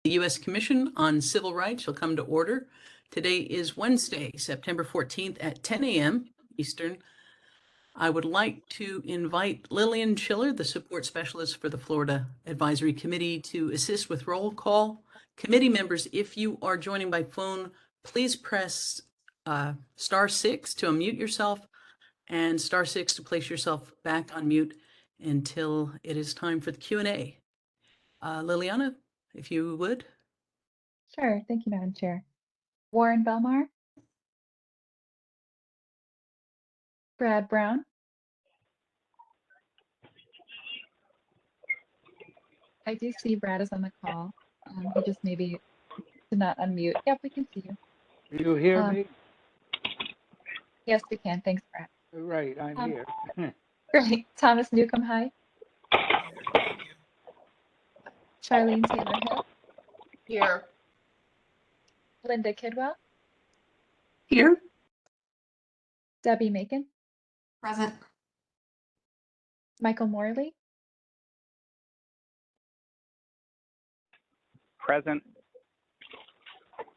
The U.S. Commission on Civil Rights shall come to order. Today is Wednesday, September 14th at 10 a.m. Eastern. I would like to invite Lillian Schiller, the support specialist for the Florida Advisory Committee, to assist with roll call. Committee members, if you are joining by phone, please press *6 to unmute yourself and *6 to place yourself back on mute until it is time for the Q&A. Liliana, if you would. Sure. Thank you, Madam Chair. Warren Belmar. Brad Brown. I do see Brad is on the call. He just maybe did not unmute. Yep, we can see you. Do you hear me? Yes, we can. Thanks, Brad. Right, I'm here. Great. Thomas Newcomb High. Charlene Taylor Hill. Here. Linda Kidwell. Here. Debbie Macon. Present. Michael Morley. Present.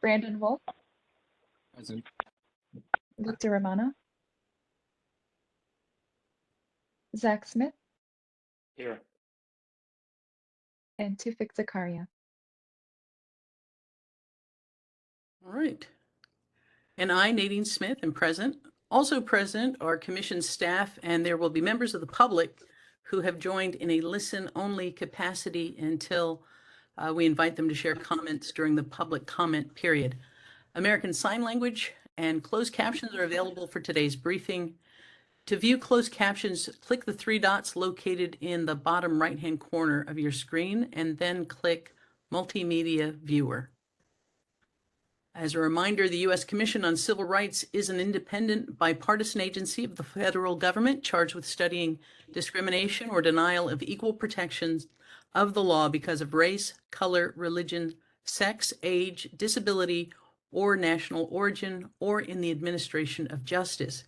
Brandon Wolf. Present. Victor Romano. Zach Smith. Here. And Tufik Zakaria. All right. And I, Nadine Smith, am present. Also present are commission staff, and there will be members of the public who have joined in a listen-only capacity until we invite them to share comments during the public comment period. American Sign Language and closed captions are available for today's briefing. To view closed captions, click the three dots located in the bottom right-hand corner of your screen and then click Multimedia Viewer. As a reminder, the U.S. Commission on Civil Rights is an independent, bipartisan agency of the federal government charged with studying discrimination or denial of equal protections of the law because of race, color, religion, sex, age, disability, or national origin, or in the administration of justice.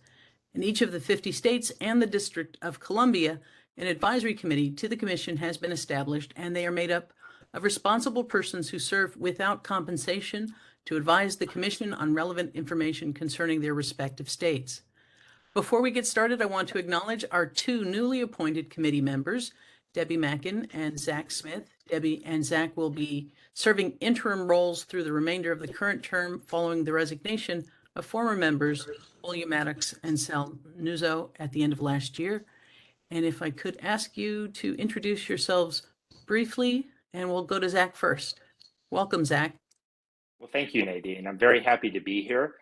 In each of the 50 states and the District of Columbia, an advisory committee to the Commission has been established, and they are made up of responsible persons who serve without compensation to advise the Commission on relevant information concerning their respective states. Before we get started, I want to acknowledge our two newly appointed committee members, Debbie Macon and Zach Smith. Debbie and Zach will be serving interim roles through the remainder of the current term following the resignation of former members Olya Maddox and Sal Nuzzo at the end of last year. And if I could ask you to introduce yourselves briefly, and we'll go to Zach first. Welcome, Zach. Well, thank you, Nadine. I'm very happy to be here.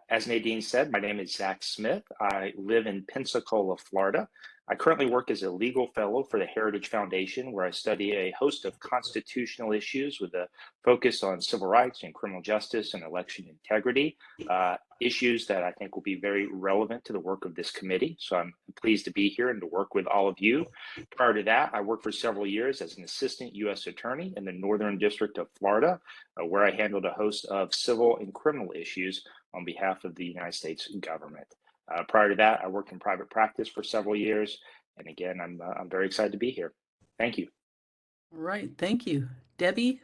As Nadine said, my name is Zach Smith. I live in Pensacola, Florida. I currently work as a legal fellow for the Heritage Foundation, where I study a host of constitutional issues with a focus on civil rights and criminal justice and election integrity, issues that I think will be very relevant to the work of this committee. So I'm pleased to be here and to work with all of you. Prior to that, I worked for several years as an assistant U.S. attorney in the Northern District of Florida, where I handled a host of civil and criminal issues on behalf of the United States government. Prior to that, I worked in private practice for several years. And again, I'm very excited to be here. Thank you. All right, thank you. Debbie?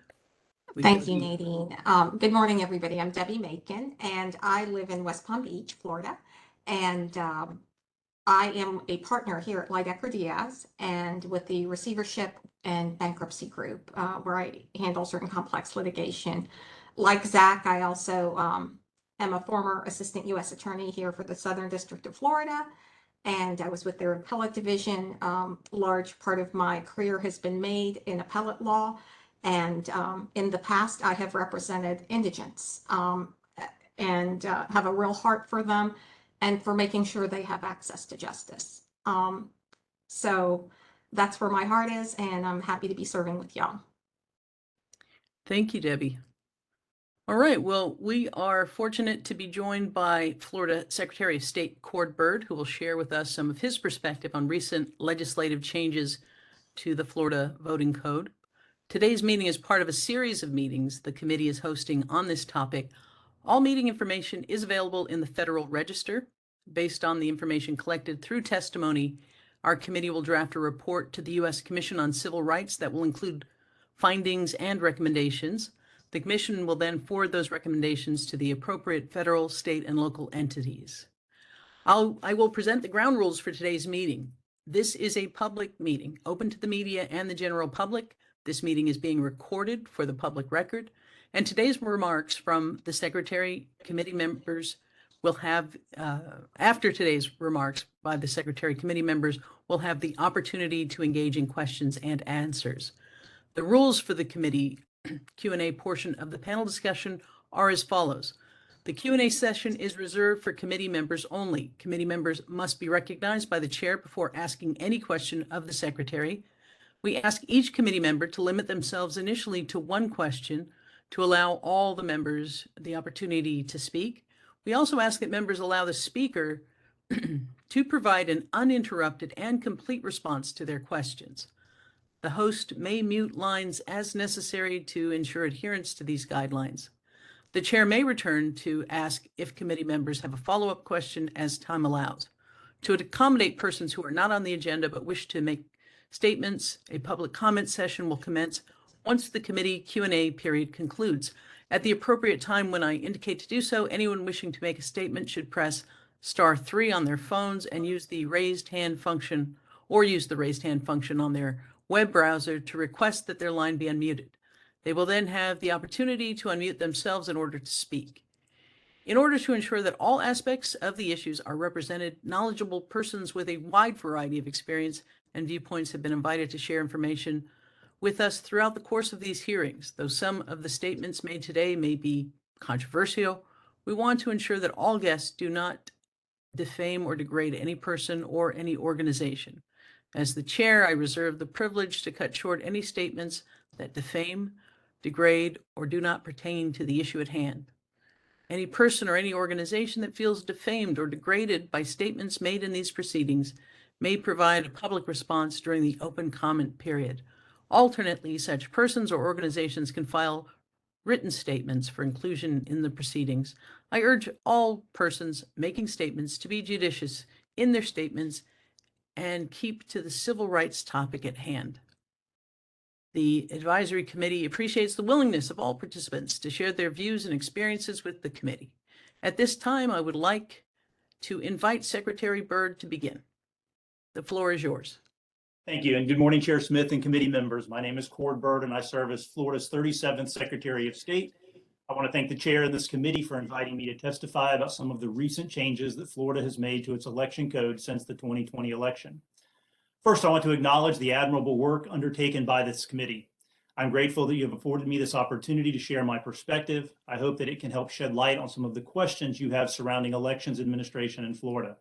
Thank you, Nadine. Good morning, everybody. I'm Debbie Macon, and I live in West Palm Beach, Florida. And I am a partner here at Lydecker Diaz and with the receivership and bankruptcy group, where I handle certain complex litigation. Like Zach, I also am a former assistant U.S. attorney here for the Southern District of Florida, and I was with their appellate division. Large part of my career has been made in appellate law, and in the past I have represented indigents and have a real heart for them and for making sure they have access to justice. So that's where my heart is, and I'm happy to be serving with y'all. Thank you, Debbie. All right, well, we are fortunate to be joined by Florida Secretary of State Byrd, who will share with us some of his perspective on recent legislative changes to the Florida Voting Code. Today's meeting is part of a series of meetings the committee is hosting on this topic. All meeting information is available in the Federal Register. Based on the information collected through testimony, our committee will draft a report to the U.S. Commission on Civil Rights that will include findings, and recommendations. The commission will then forward those recommendations to the appropriate federal, state, and local entities. I will present the ground rules for today's meeting. This is a public meeting, open to the media and the general public. This meeting is being recorded for the public record, and today's remarks from the secretary, committee members will have, after today's remarks by the secretary, committee members will have the opportunity to engage in questions and answers. The rules for the committee Q&A portion of the panel discussion are as follows. The Q&A session is reserved for committee members only. Committee members must be recognized by the chair before asking any question of the secretary. We ask each committee member to limit themselves initially to one question to allow all the members the opportunity to speak. We also ask that members allow the speaker to provide an uninterrupted and complete response to their questions. The host may mute lines as necessary to ensure adherence to these guidelines. The chair may return to ask if committee members have a follow-up question as time allows. To accommodate persons who are not on the agenda but wish to make statements, a public comment session will commence once the committee Q&A period concludes. At the appropriate time when I indicate to do so, anyone wishing to make a statement should press *3 on their phones and use the raised hand function on their web browser to request that their line be unmuted. They will then have the opportunity to unmute themselves in order to speak. In order to ensure that all aspects of the issues are represented, knowledgeable persons with a wide variety of experience and viewpoints have been invited to share information with us throughout the course of these hearings. Though some of the statements made today may be controversial, we want to ensure that all guests do not defame or degrade any person or any organization. As the chair, I reserve the privilege to cut short any statements that defame, degrade, or do not pertain to the issue at hand. Any person or any organization that feels defamed or degraded by statements made in these proceedings may provide a public response during the open comment period. Alternately, such persons or organizations can file written statements for inclusion in the proceedings. I urge all persons making statements to be judicious in their statements and keep to the civil rights topic at hand. The advisory committee appreciates the willingness of all participants to share their views and experiences with the committee. At this time, I would like to invite Secretary Byrd to begin. The floor is yours. Thank you, and good morning, Chair Smith and committee members. My name is Byrd, and I serve as Florida's 37th Secretary of State. I want to thank the chair of this committee for inviting me to testify about some of the recent changes that Florida has made to its election code since the 2020 election. First, I want to acknowledge the admirable work undertaken by this committee. I'm grateful that you have afforded me this opportunity to share my perspective. I hope that it can help shed light on some of the questions you have surrounding elections administration in Florida.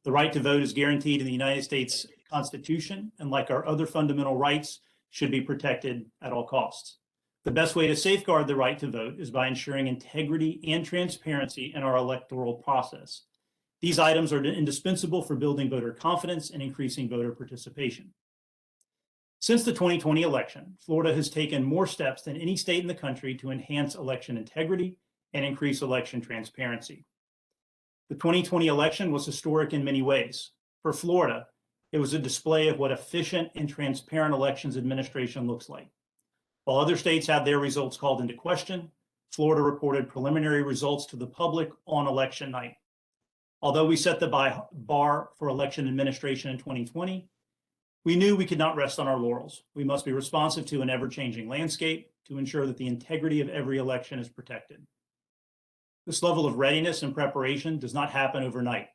The right to vote is guaranteed in the United States Constitution, and like our other fundamental rights, should be protected at all costs. The best way to safeguard the right to vote is by ensuring integrity and transparency in our electoral process. These items are indispensable for building voter confidence and increasing voter participation. Since the 2020 election, Florida has taken more steps than any state in the country to enhance election integrity and increase election transparency. The 2020 election was historic in many ways. For Florida, it was a display of what efficient and transparent elections administration looks like. While other states had their results called into question, Florida reported preliminary results to the public on election night. Although we set the bar for election administration in 2020, we knew we could not rest on our laurels. We must be responsive to an ever-changing landscape to ensure that the integrity of every election is protected. This level of readiness and preparation does not happen overnight.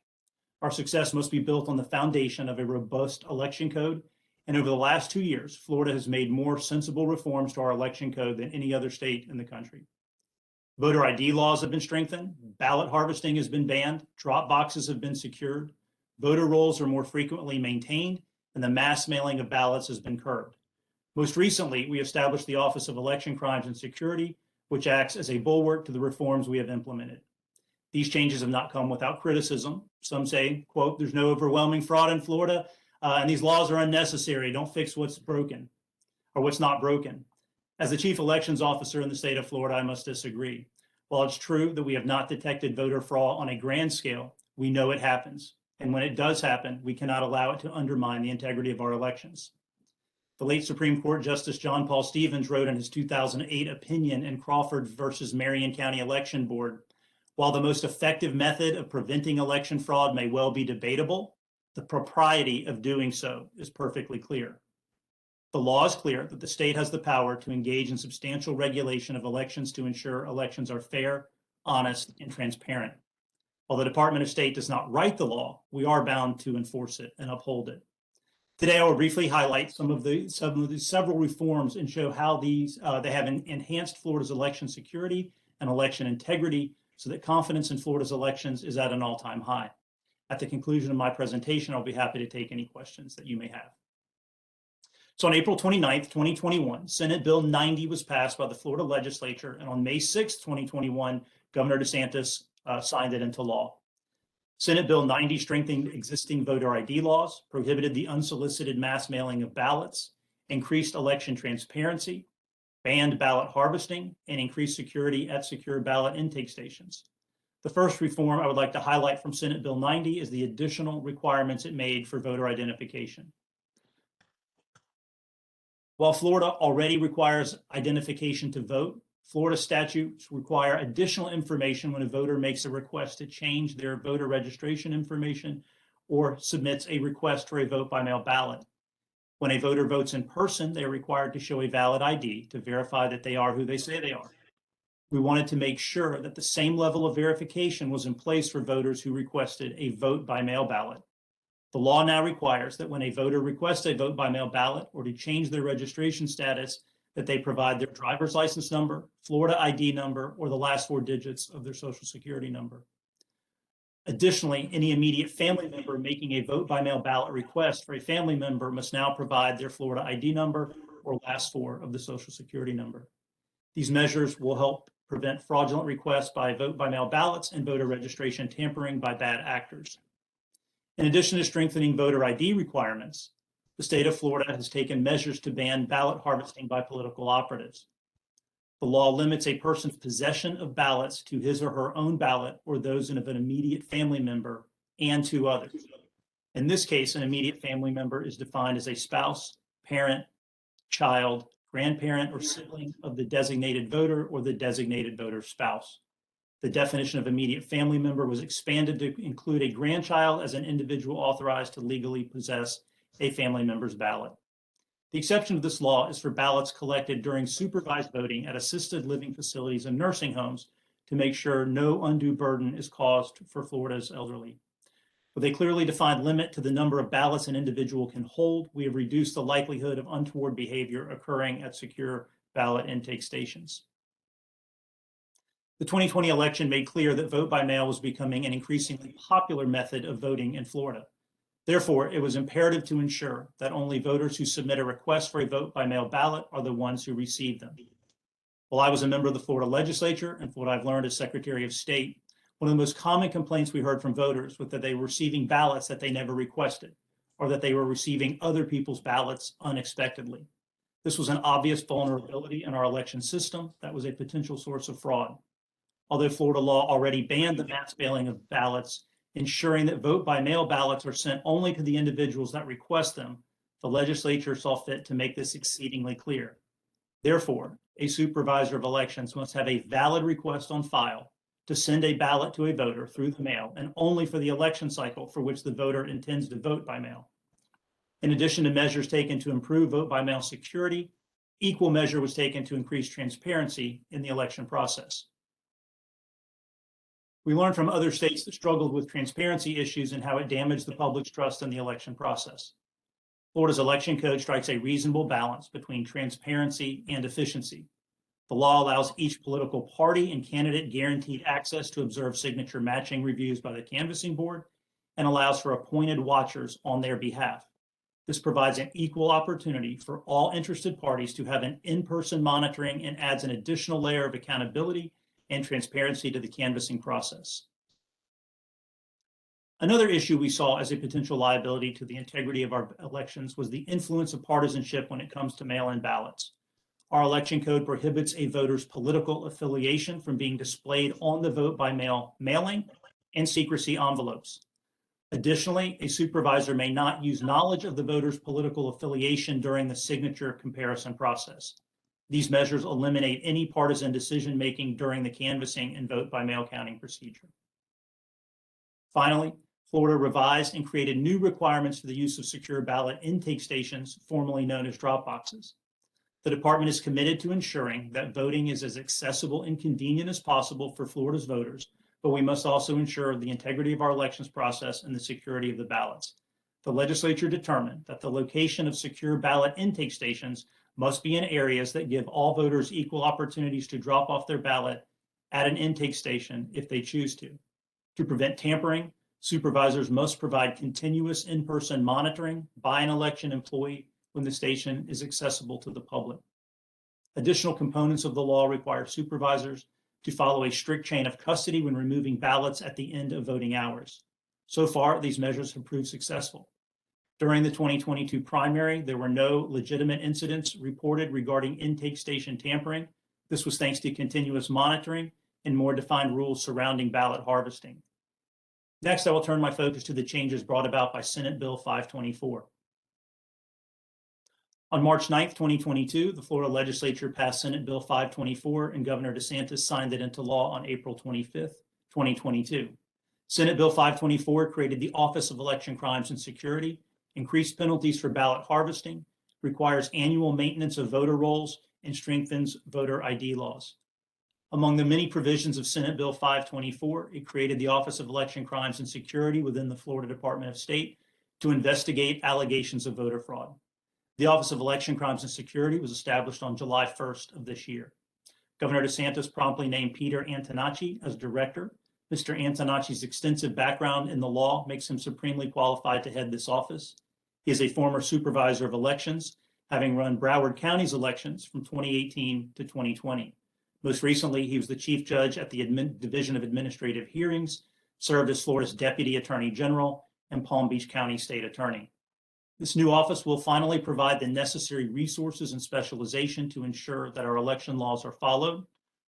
Our success must be built on the foundation of a robust election code, and over the last 2 years, Florida has made more sensible reforms to our election code than any other state in the country. Voter ID laws have been strengthened, ballot harvesting has been banned, drop boxes have been secured, voter rolls are more frequently maintained, and the mass mailing of ballots has been curbed. Most recently, we established the Office of Election Crimes and Security, which acts as a bulwark to the reforms we have implemented. These changes have not come without criticism. Some say, quote, "There's no overwhelming fraud in Florida, and these laws are unnecessary. Don't fix what's broken or what's not broken." As the chief elections officer in the state of Florida, I must disagree. While it's true that we have not detected voter fraud on a grand scale, we know it happens. And when it does happen, we cannot allow it to undermine the integrity of our elections. The late Supreme Court Justice John Paul Stevens wrote in his 2008 opinion in Crawford versus Marion County Election Board, while the most effective method of preventing election fraud may well be debatable, the propriety of doing so is perfectly clear. The law is clear that the state has the power to engage in substantial regulation of elections to ensure elections are fair, honest, and transparent. While the Department of State does not write the law, we are bound to enforce it and uphold it. Today, I will briefly highlight some of the several reforms and show how they have enhanced Florida's election security and election integrity so that confidence in Florida's elections is at an all-time high. At the conclusion of my presentation, I'll be happy to take any questions that you may have. So on April 29th, 2021, Senate Bill 90 was passed by the Florida legislature, and on May 6th, 2021, Governor DeSantis signed it into law. Senate Bill 90 strengthened existing voter ID laws, prohibited the unsolicited mass mailing of ballots, increased election transparency, banned ballot harvesting, and increased security at secure ballot intake stations. The first reform I would like to highlight from Senate Bill 90 is the additional requirements it made for voter identification. While Florida already requires identification to vote, Florida statutes require additional information when a voter makes a request to change their voter registration information or submits a request for a vote by mail ballot. When a voter votes in person, they are required to show a valid ID to verify that they are who they say they are. We wanted to make sure that the same level of verification was in place for voters who requested a vote by mail ballot. The law now requires that when a voter requests a vote by mail ballot or to change their registration status, that they provide their driver's license number, Florida ID number, or the last 4 digits of their social security number. Additionally, any immediate family member making a vote by mail ballot request for a family member must now provide their Florida ID number or last 4 of the social security number. These measures will help prevent fraudulent requests by vote by mail ballots and voter registration tampering by bad actors. In addition to strengthening voter ID requirements, the state of Florida has taken measures to ban ballot harvesting by political operatives. The law limits a person's possession of ballots to his or her own ballot or those of an immediate family member and 2 others. In this case, an immediate family member is defined as a spouse, parent, child, grandparent, or sibling of the designated voter or the designated voter's spouse. The definition of immediate family member was expanded to include a grandchild as an individual authorized to legally possess a family member's ballot. The exception of this law is for ballots collected during supervised voting at assisted living facilities and nursing homes to make sure no undue burden is caused for Florida's elderly. With a clearly defined limit to the number of ballots an individual can hold, we have reduced the likelihood of untoward behavior occurring at secure ballot intake stations. The 2020 election made clear that vote by mail was becoming an increasingly popular method of voting in Florida. Therefore, it was imperative to ensure that only voters who submit a request for a vote by mail ballot are the ones who receive them. While I was a member of the Florida legislature, and from what I've learned as Secretary of State, one of the most common complaints we heard from voters was that they were receiving ballots that they never requested, or that they were receiving other people's ballots unexpectedly. This was an obvious vulnerability in our election system that was a potential source of fraud. Although Florida law already banned the mass mailing of ballots, ensuring that vote by mail ballots are sent only to the individuals that request them, the legislature saw fit to make this exceedingly clear. Therefore, a supervisor of elections must have a valid request on file to send a ballot to a voter through the mail and only for the election cycle for which the voter intends to vote by mail. In addition to measures taken to improve vote by mail security, equal measure was taken to increase transparency in the election process. We learned from other states that struggled with transparency issues and how it damaged the public's trust in the election process. Florida's election code strikes a reasonable balance between transparency and efficiency. The law allows each political party and candidate guaranteed access to observe signature matching reviews by the canvassing board and allows for appointed watchers on their behalf. This provides an equal opportunity for all interested parties to have an in-person monitoring and adds an additional layer of accountability and transparency to the canvassing process. Another issue we saw as a potential liability to the integrity of our elections was the influence of partisanship when it comes to mail-in ballots. Our election code prohibits a voter's political affiliation from being displayed on the vote by mail mailing and secrecy envelopes. Additionally, a supervisor may not use knowledge of the voter's political affiliation during the signature comparison process. These measures eliminate any partisan decision-making during the canvassing and vote by mail counting procedure. Finally, Florida revised and created new requirements for the use of secure ballot intake stations, formerly known as drop boxes. The department is committed to ensuring that voting is as accessible and convenient as possible for Florida's voters, but we must also ensure the integrity of our elections process and the security of the ballots. The legislature determined that the location of secure ballot intake stations must be in areas that give all voters equal opportunities to drop off their ballot at an intake station if they choose to. To prevent tampering, supervisors must provide continuous in-person monitoring by an election employee when the station is accessible to the public. Additional components of the law require supervisors to follow a strict chain of custody when removing ballots at the end of voting hours. So far, these measures have proved successful. During the 2022 primary, there were no legitimate incidents reported regarding intake station tampering. This was thanks to continuous monitoring and more defined rules surrounding ballot harvesting. Next, I will turn my focus to the changes brought about by Senate Bill 524. On March 9th, 2022, the Florida legislature passed Senate Bill 524 and Governor DeSantis signed it into law on April 25th, 2022. Senate Bill 524 created the Office of Election Crimes and Security, increased penalties for ballot harvesting, requires annual maintenance of voter rolls, and strengthens voter ID laws. Among the many provisions of Senate Bill 524, it created the Office of Election Crimes and Security within the Florida Department of State to investigate allegations of voter fraud. The Office of Election Crimes and Security was established on July 1st of this year. Governor DeSantis promptly named Peter Antonacci as director. Mr. Antonacci's extensive background in the law makes him supremely qualified to head this office. He is a former supervisor of elections, having run Broward County's elections from 2018 to 2020. Most recently, he was the chief judge at the Division of Administrative Hearings, served as Florida's Deputy Attorney General and Palm Beach County State Attorney. This new office will finally provide the necessary resources and specialization to ensure that our election laws are followed,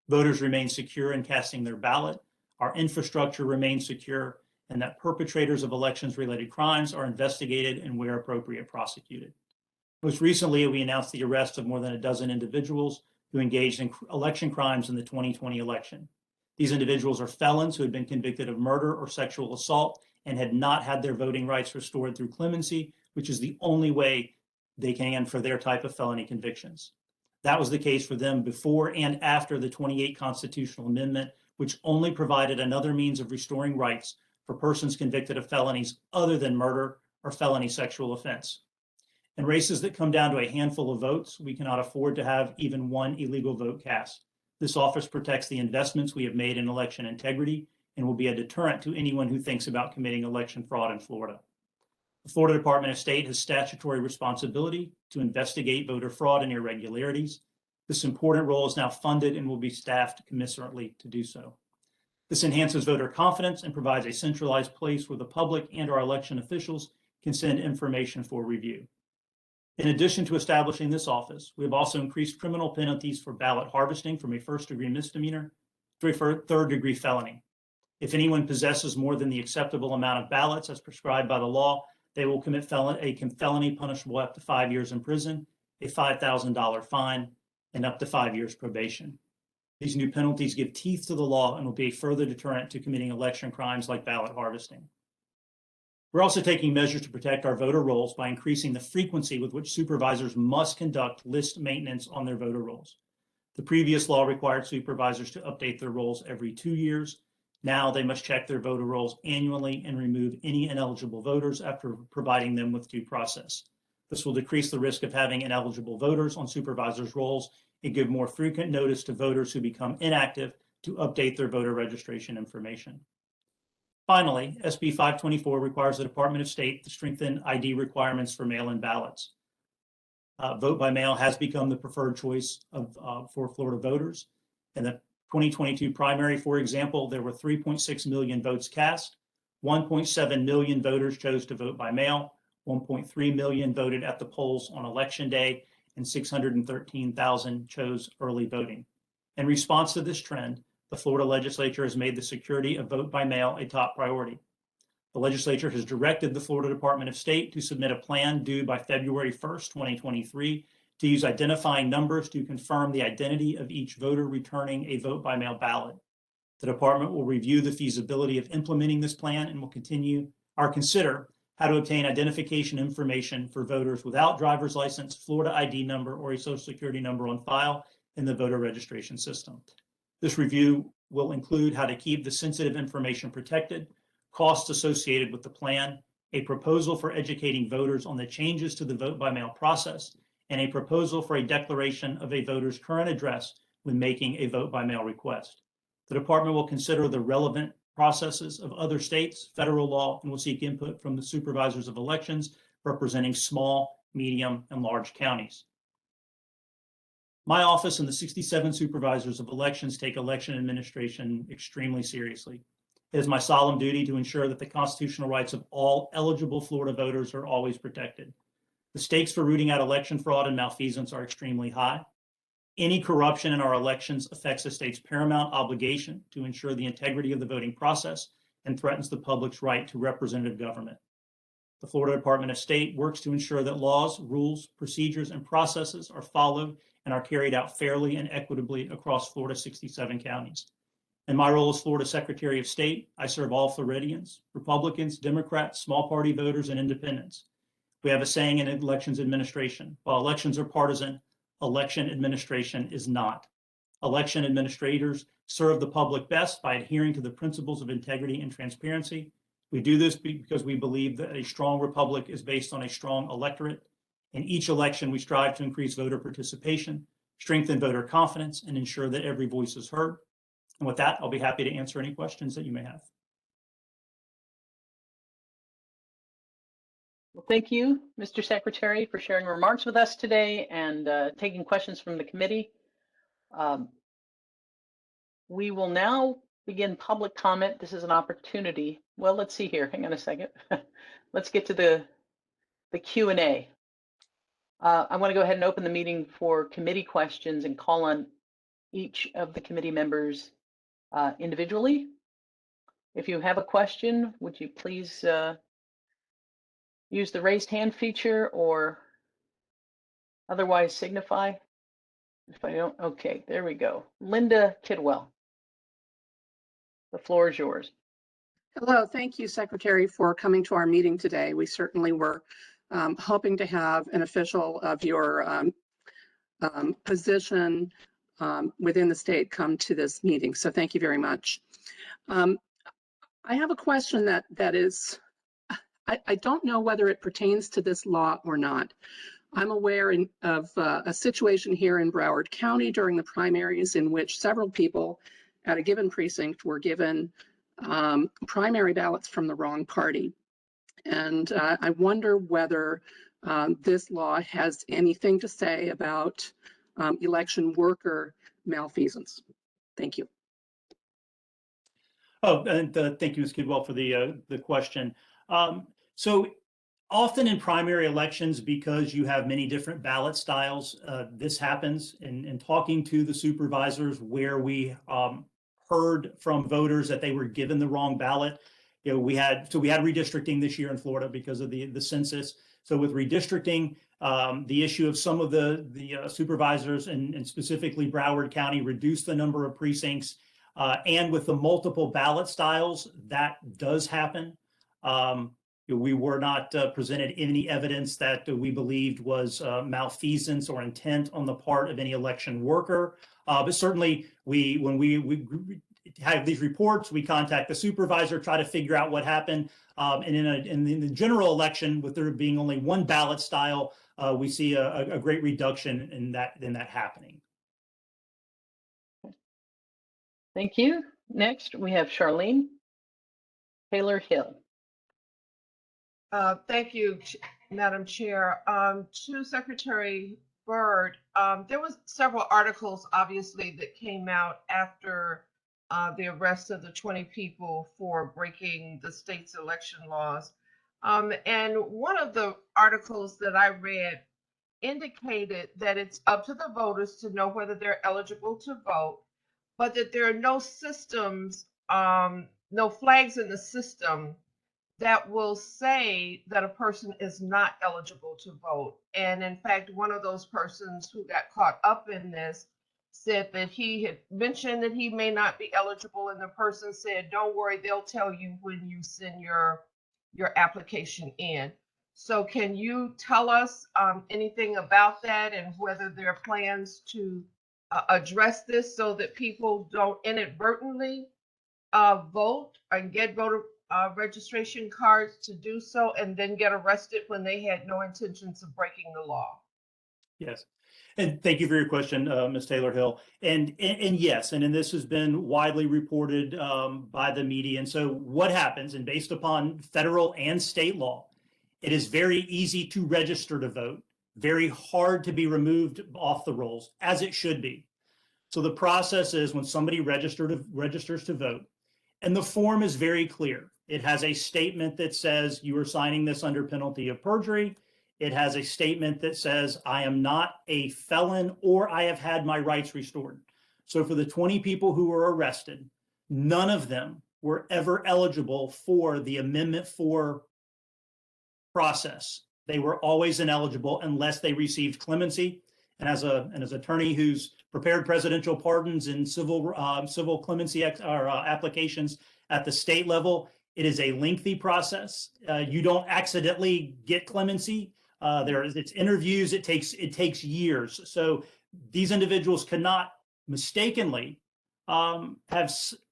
voters remain secure in casting their ballot, our infrastructure remains secure, and that perpetrators of elections-related crimes are investigated and, where appropriate, prosecuted. Most recently, we announced the arrest of more than a dozen individuals who engaged in election crimes in the 2020 election. These individuals are felons who had been convicted of murder or sexual assault and had not had their voting rights restored through clemency, which is the only way they can for their type of felony convictions. That was the case for them before and after the 28 constitutional amendment, which only provided another means of restoring rights for persons convicted of felonies other than murder or felony sexual offense. In races that come down to a handful of votes, we cannot afford to have even one illegal vote cast. This office protects the investments we have made in election integrity and will be a deterrent to anyone who thinks about committing election fraud in Florida. The Florida Department of State has statutory responsibility to investigate voter fraud and irregularities. This important role is now funded and will be staffed commensurately to do so. This enhances voter confidence and provides a centralized place where the public and our election officials can send information for review. In addition to establishing this office, we have also increased criminal penalties for ballot harvesting from a first-degree misdemeanor to a third-degree felony. If anyone possesses more than the acceptable amount of ballots as prescribed by the law, they will commit a felony punishable up to 5 years in prison, a $5,000 fine, and up to 5 years probation. These new penalties give teeth to the law and will be a further deterrent to committing election crimes like ballot harvesting. We're also taking measures to protect our voter rolls by increasing the frequency with which supervisors must conduct list maintenance on their voter rolls. The previous law required supervisors to update their rolls every 2 years. Now they must check their voter rolls annually and remove any ineligible voters after providing them with due process. This will decrease the risk of having ineligible voters on supervisors' rolls and give more frequent notice to voters who become inactive to update their voter registration information. Finally, SB 524 requires the Department of State to strengthen ID requirements for mail-in ballots. Vote by mail has become the preferred choice for Florida voters. In the 2022 primary, for example, there were 3.6 million votes cast. 1.7 million voters chose to vote by mail. 1.3 million voted at the polls on election day, and 613,000 chose early voting. In response to this trend, the Florida legislature has made the security of vote by mail a top priority. The legislature has directed the Florida Department of State to submit a plan due by February 1st, 2023, to use identifying numbers to confirm the identity of each voter returning a vote by mail ballot. The department will review the feasibility of implementing this plan and will consider how to obtain identification information for voters without driver's license, Florida ID number, or a social security number on file in the voter registration system. This review will include how to keep the sensitive information protected, costs associated with the plan, a proposal for educating voters on the changes to the vote by mail process, and a proposal for a declaration of a voter's current address when making a vote by mail request. The department will consider the relevant processes of other states, federal law, and will seek input from the supervisors of elections representing small, medium, and large counties. My office and the 67 supervisors of elections take election administration extremely seriously. It is my solemn duty to ensure that the constitutional rights of all eligible Florida voters are always protected. The stakes for rooting out election fraud and malfeasance are extremely high. Any corruption in our elections affects the state's paramount obligation to ensure the integrity of the voting process and threatens the public's right to representative government. The Florida Department of State works to ensure that laws, rules, procedures, and processes are followed and are carried out fairly and equitably across Florida's 67 counties. In my role as Florida Secretary of State, I serve all Floridians, Republicans, Democrats, small party voters, and independents. We have a saying in elections administration: while elections are partisan, election administration is not. Election administrators serve the public best by adhering to the principles of integrity and transparency. We do this because we believe that a strong republic is based on a strong electorate. In each election, we strive to increase voter participation, strengthen voter confidence, and ensure that every voice is heard. And with that, I'll be happy to answer any questions that you may have. Well, thank you, Mr. Secretary, for sharing remarks with us today and taking questions from the committee. We will now begin public comment. This is an opportunity. Well, let's see here. Hang on a second. Let's get to the Q&A. I want to go ahead and open the meeting for committee questions and call on each of the committee members individually. If you have a question, would you please use the raised hand feature or otherwise signify? If I don't, okay, there we go. Linda Kidwell, the floor is yours. Hello, thank you, Secretary, for coming to our meeting today. We certainly were hoping to have an official of your position within the state come to this meeting. So thank you very much. I have a question that is, I don't know whether it pertains to this law or not. I'm aware of a situation here in Broward County during the primaries in which several people at a given precinct were given primary ballots from the wrong party. And I wonder whether this law has anything to say about election worker malfeasance. Thank you. Oh, and thank you, Ms. Kidwell, for the question. So often in primary elections, because you have many different ballot styles, this happens. In talking to the supervisors where we heard from voters that they were given the wrong ballot, we had redistricting this year in Florida because of the census. So with redistricting, the issue of some of the supervisors and specifically Broward County reduced the number of precincts. And with the multiple ballot styles, that does happen. We were not presented any evidence that we believed was malfeasance or intent on the part of any election worker. But certainly, when we have these reports, we contact the supervisor, try to figure out what happened. And in the general election, with there being only one ballot style, we see a great reduction in that happening. Thank you. Next, we have Charlene Taylor-Hill. Thank you, Madam Chair. To Secretary Byrd, there was several articles, obviously, that came out after the arrest of the 20 people for breaking the state's election laws. And one of the articles that I read indicated that it's up to the voters to know whether they're eligible to vote, but that there are no systems, no flags in the system that will say that a person is not eligible to vote. And in fact, one of those persons who got caught up in this said that he had mentioned that he may not be eligible, and the person said, "Don't worry, they'll tell you when you send your application in." So can you tell us anything about that and whether there are plans to address this so that people don't inadvertently vote and get voter registration cards to do so and then get arrested when they had no intentions of breaking the law? Yes. And thank you for your question, Ms. Taylor Hill. And yes, and this has been widely reported by the media. And so what happens, and based upon federal and state law, it is very easy to register to vote, very hard to be removed off the rolls, as it should be. So the process is when somebody registers to vote, and the form is very clear. It has a statement that says you are signing this under penalty of perjury. It has a statement that says I am not a felon or I have had my rights restored. So for the 20 people who were arrested, none of them were ever eligible for the Amendment 4 process. They were always ineligible unless they received clemency. And as an attorney who's prepared presidential pardons and civil clemency applications at the state level, it is a lengthy process. You don't accidentally get clemency. It's interviews. It takes years. So these individuals cannot mistakenly have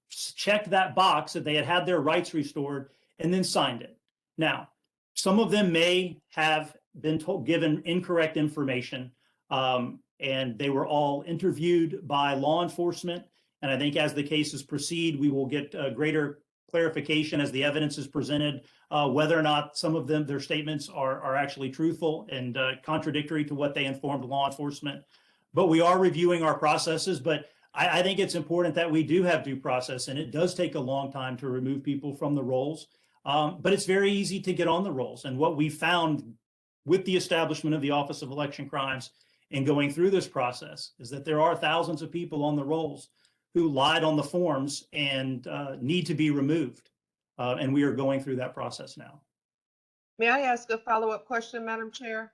checked that box that they had their rights restored and then signed it. Now, some of them may have been given incorrect information, and they were all interviewed by law enforcement. And I think as the cases proceed, we will get greater clarification as the evidence is presented, whether or not some of them, their statements are actually truthful and contradictory to what they informed law enforcement. But we are reviewing our processes. But I think it's important that we do have due process, and it does take a long time to remove people from the rolls. But it's very easy to get on the rolls. And what we found with the establishment of the Office of Election Crimes and going through this process is that there are thousands of people on the rolls who lied on the forms and need to be removed. And we are going through that process now. May I ask a follow-up question, Madam Chair?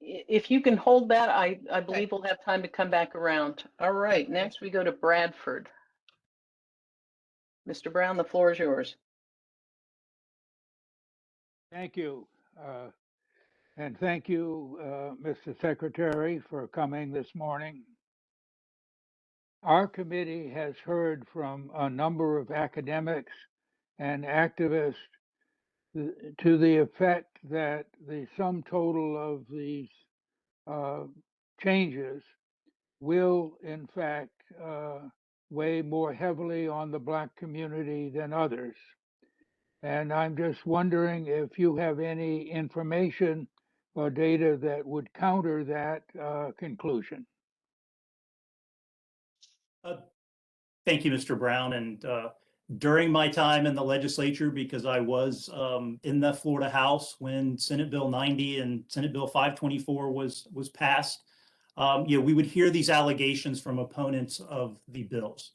If you can hold that, I believe we'll have time to come back around. All right, next we go to Bradford. Mr. Brown, the floor is yours. Thank you. And thank you, Mr. Secretary, for coming this morning. Our committee has heard from a number of academics and activists to the effect that the sum total of these changes will, in fact, weigh more heavily on the Black community than others. And I'm just wondering if you have any information or data that would counter that conclusion. Thank you, Mr. Brown. And during my time in the legislature, because I was in the Florida House when Senate Bill 90 and Senate Bill 524 was passed, we would hear these allegations from opponents of the bills.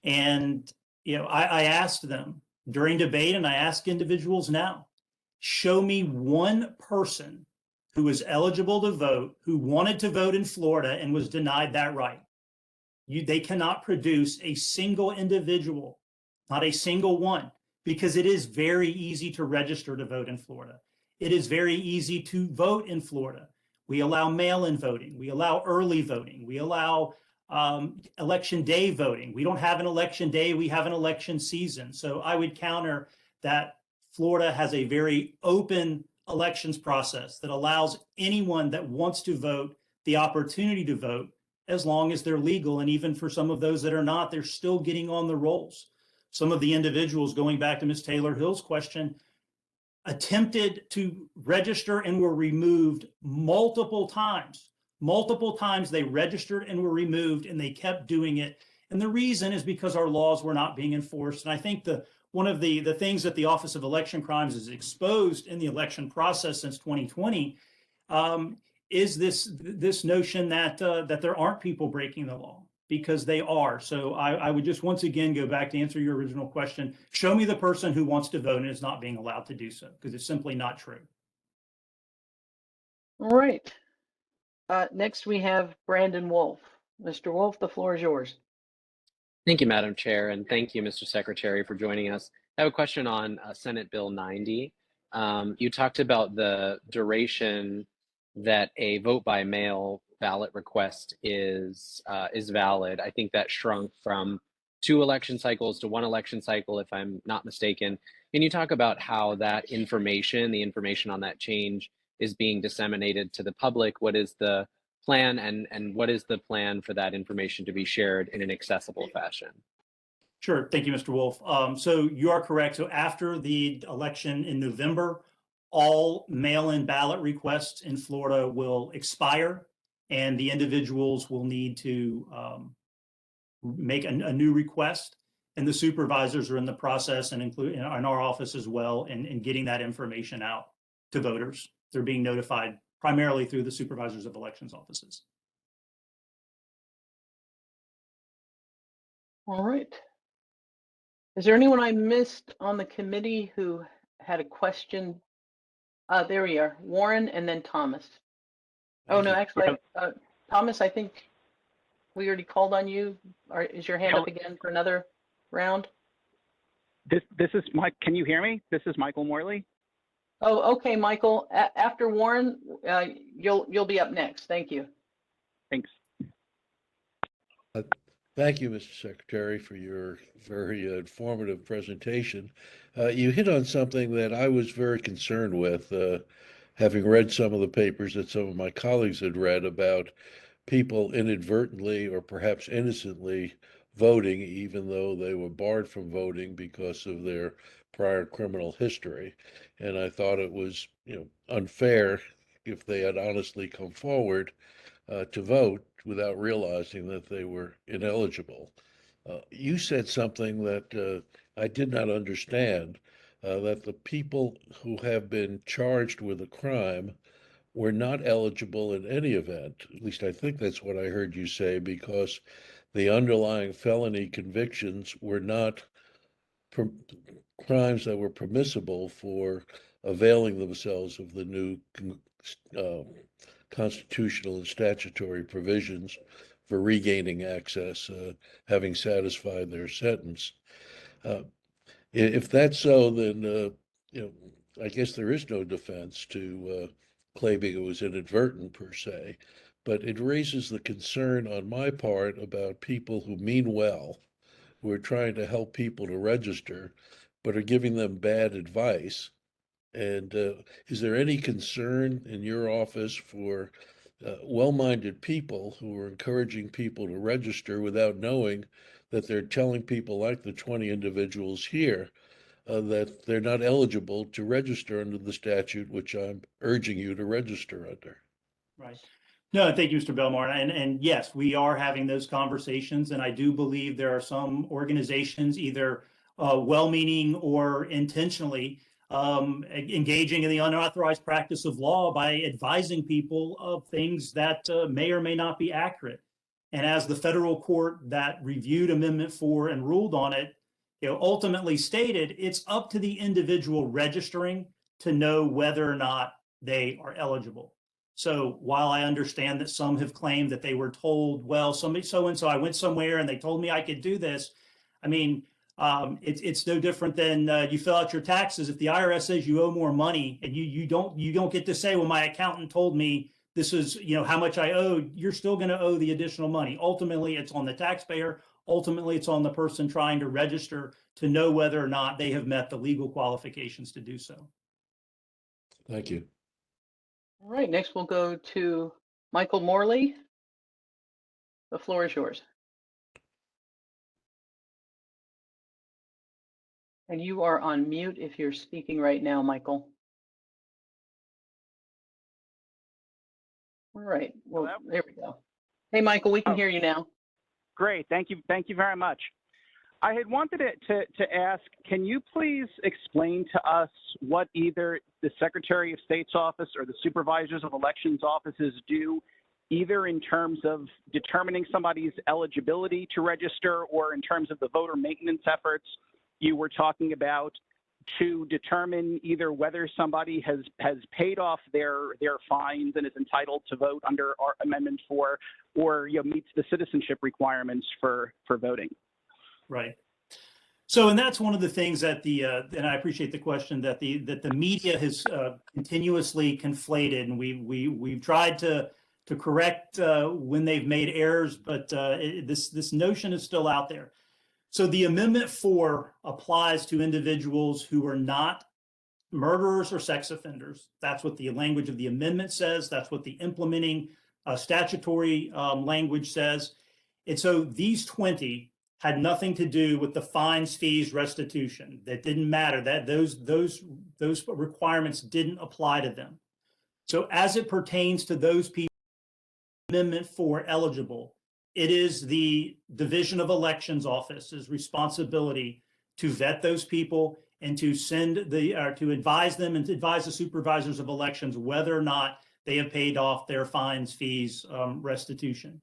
And I asked them during debate, and I ask individuals now, show me one person who was eligible to vote, who wanted to vote in Florida and was denied that right. They cannot produce a single individual, not a single one, because it is very easy to register to vote in Florida. It is very easy to vote in Florida. We allow mail-in voting. We allow early voting. We allow election day voting. We don't have an election day. We have an election season. So I would counter that Florida has a very open elections process that allows anyone that wants to vote the opportunity to vote, as long as they're legal. And even for some of those that are not, they're still getting on the rolls. Some of the individuals, going back to Ms. Taylor Hill's question, attempted to register and were removed multiple times. Multiple times they registered and were removed, and they kept doing it. And the reason is because our laws were not being enforced. And I think one of the things that the Office of Election Crimes has exposed in the election process since 2020 is this notion that there aren't people breaking the law. because they are. So I would just once again go back to answer your original question. Show me the person who wants to vote and is not being allowed to do so, because it's simply not true. All right. Next, we have Brandon Wolf. Mr. Wolf, the floor is yours. Thank you, Madam Chair, and thank you, Mr. Secretary, for joining us. I have a question on Senate Bill 90. You talked about the duration that a vote by mail ballot request is valid. I think that shrunk from 2 election cycles to 1 election cycle, if I'm not mistaken. Can you talk about how that information, the information on that change, is being disseminated to the public? What is the plan, and what is the plan for that information to be shared in an accessible fashion? Sure. Thank you, Mr. Wolf. So you are correct. So after the election in November, all mail-in ballot requests in Florida will expire, and the individuals will need to make a new request. And the supervisors are in the process, and include in our office as well, in getting that information out to voters. They're being notified primarily through the supervisors of elections offices. All right. Is there anyone I missed on the committee who had a question? There we are, Warren and then Thomas. Oh, no, actually, Thomas, I think we already called on you. Is your hand up again for another round? This is Mike. Can you hear me? This is Michael Morley. Oh, okay, Michael. After Warren, you'll be up next. Thank you. Thanks. Thank you, Mr. Secretary, for your very informative presentation. You hit on something that I was very concerned with, having read some of the papers that some of my colleagues had read about people inadvertently or perhaps innocently voting, even though they were barred from voting because of their prior criminal history. And I thought it was, unfair if they had honestly come forward to vote without realizing that they were ineligible. You said something that I did not understand, that the people who have been charged with a crime were not eligible in any event. At least I think that's what I heard you say, because the underlying felony convictions were not crimes that were permissible for availing themselves of the new constitutional and statutory provisions for regaining access, having satisfied their sentence. If that's so, then I guess there is no defense to claiming it was inadvertent per se, but it raises the concern on my part about people who mean well, who are trying to help people to register, but are giving them bad advice. And is there any concern in your office for well-minded people who are encouraging people to register without knowing that they're telling people like the 20 individuals here that they're not eligible to register under the statute, which I'm urging you to register under? Right. No, thank you, Mr. Belmar. And yes, we are having those conversations. And I do believe there are some organizations, either well-meaning or intentionally, engaging in the unauthorized practice of law by advising people of things that may or may not be accurate. And as the federal court that reviewed Amendment 4 and ruled on it, ultimately stated, it's up to the individual registering to know whether or not they are eligible. So while I understand that some have claimed that they were told, well, somebody so-and-so, I went somewhere and they told me I could do this. I mean, it's no different than you fill out your taxes. If the IRS says you owe more money and you don't get to say, well, my accountant told me this is, how much I owe, you're still going to owe the additional money. Ultimately, it's on the taxpayer. Ultimately, it's on the person trying to register to know whether or not they have met the legal qualifications to do so. Thank you. All right, next we'll go to Michael Morley. The floor is yours. And you are on mute if you're speaking right now, Michael. All right, well, Hello? there we go. Hey, Michael, we can hear you now. Great. Thank you. Thank you very much. I had wanted to ask, can you please explain to us what either the Secretary of State's office or the Supervisors of Elections offices do either in terms of determining somebody's eligibility to register or in terms of the voter maintenance efforts you were talking about to determine either whether somebody has paid off their fines and is entitled to vote under our Amendment 4 or meets the citizenship requirements for voting. Right. So, and that's one of the things that and I appreciate the question, that the media has continuously conflated, and we've tried to correct when they've made errors, but this notion is still out there. So the Amendment 4 applies to individuals who are not murderers or sex offenders. That's what the language of the amendment says. That's what the implementing statutory language says. And so these 20 had nothing to do with the fines, fees, restitution. That didn't matter. That those requirements didn't apply to them. So as it pertains to those people, Amendment 4 eligible, it is the Division of Elections Office's responsibility to vet those people and to to advise them and to advise the supervisors of elections whether or not they have paid off their fines, fees, restitution.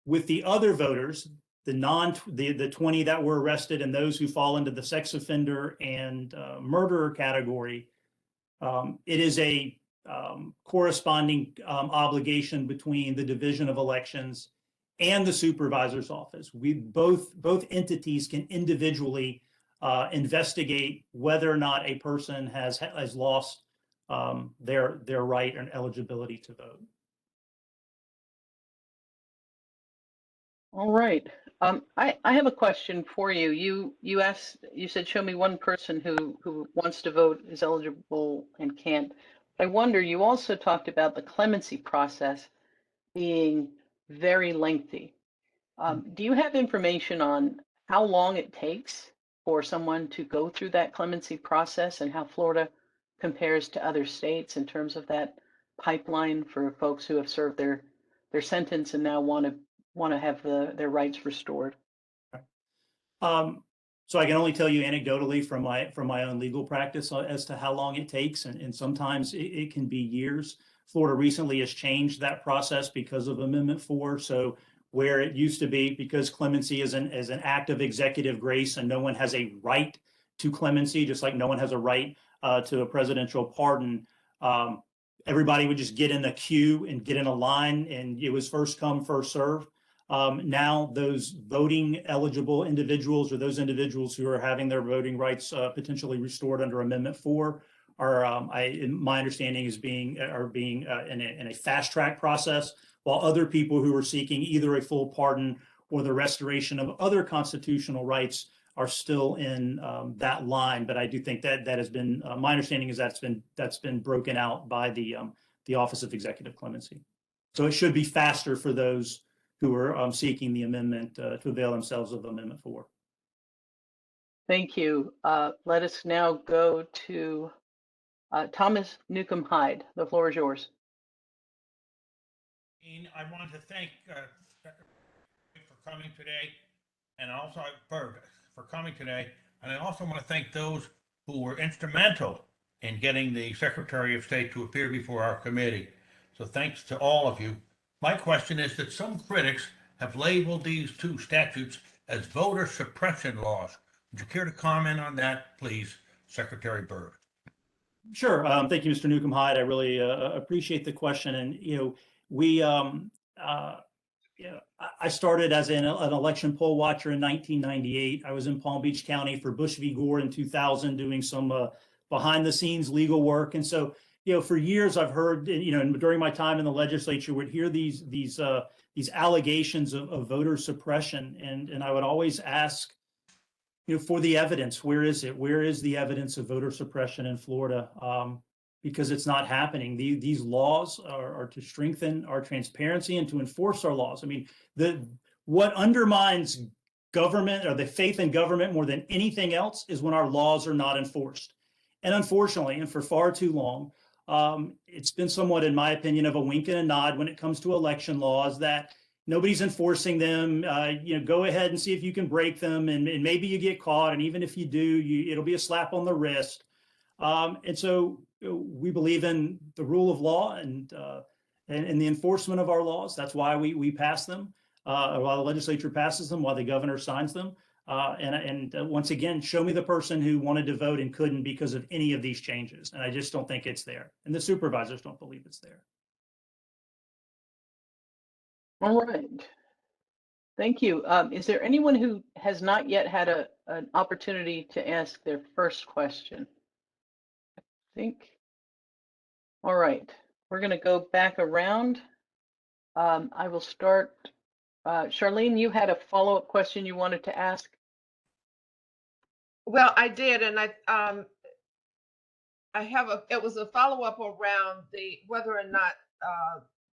With the other voters, the 20 that were arrested and those who fall into the sex offender and murderer category, it is a corresponding obligation between the Division of Elections and the Supervisor's Office. Both entities can individually investigate whether or not a person has lost their right and eligibility to vote. All right. I have a question for you. You said, show me one person who wants to vote, is eligible and can't. I wonder, you also talked about the clemency process being very lengthy. Do you have information on how long it takes for someone to go through that clemency process and how Florida compares to other states in terms of that pipeline for folks who have served their sentence and now want to have their rights restored? So I can only tell you anecdotally from my own legal practice as to how long it takes, and sometimes it can be years. Florida recently has changed that process because of Amendment 4. So where it used to be, because clemency is an act of executive grace and no one has a right to clemency, just like no one has a right to a presidential pardon, everybody would just get in the queue and get in a line, and it was first come, first serve. Now those voting eligible individuals, or those individuals who are having their voting rights potentially restored under Amendment 4, are my understanding is being in a fast track process, while other people who are seeking either a full pardon or the restoration of other constitutional rights are still in that line. But I do think that has been my understanding is that's been broken out by the Office of Executive Clemency. So it should be faster for those who are seeking the amendment to avail themselves of Amendment 4. Thank you. Let us now go to Thomas Newcomb Hyde. The floor is yours. I want to thank for coming today, and also Byrd for coming today. And I also want to thank those who were instrumental in getting the Secretary of State to appear before our committee. So thanks to all of you. My question is that some critics have labeled these two statutes as voter suppression laws. Would you care to comment on that, please, Secretary Byrd? Sure. Thank you, Mr. Newcomb Hyde. I really appreciate the question. And, I started as an election poll watcher in 1998. I was in Palm Beach County for Bush v. Gore in 2000, doing some behind the scenes legal work. And so, for years I've heard, during my time in the legislature, would hear these allegations of voter suppression. And I would always ask, for the evidence, where is it? Where is the evidence of voter suppression in Florida? Because it's not happening. These laws are to strengthen our transparency and to enforce our laws. I mean, what undermines government, or the faith in government, more than anything else, is when our laws are not enforced. And unfortunately, and for far too long, it's been somewhat, in my opinion, of a wink and a nod when it comes to election laws, that nobody's enforcing them. Go ahead and see if you can break them, and maybe you get caught. And even if you do, it'll be a slap on the wrist. And so we believe in the rule of law, and and the enforcement of our laws. That's why we pass them, while the legislature passes them, while the governor signs them. Once again, show me the person who wanted to vote and couldn't because of any of these changes. And I just don't think it's there. And the supervisors don't believe it's there. All right. Thank you. Is there anyone who has not yet had an opportunity to ask their first question? I think. All right. We're going to go back around. I will start. Charlene, you had a follow-up question you wanted to ask? Well, I did, and it was a follow-up around whether or not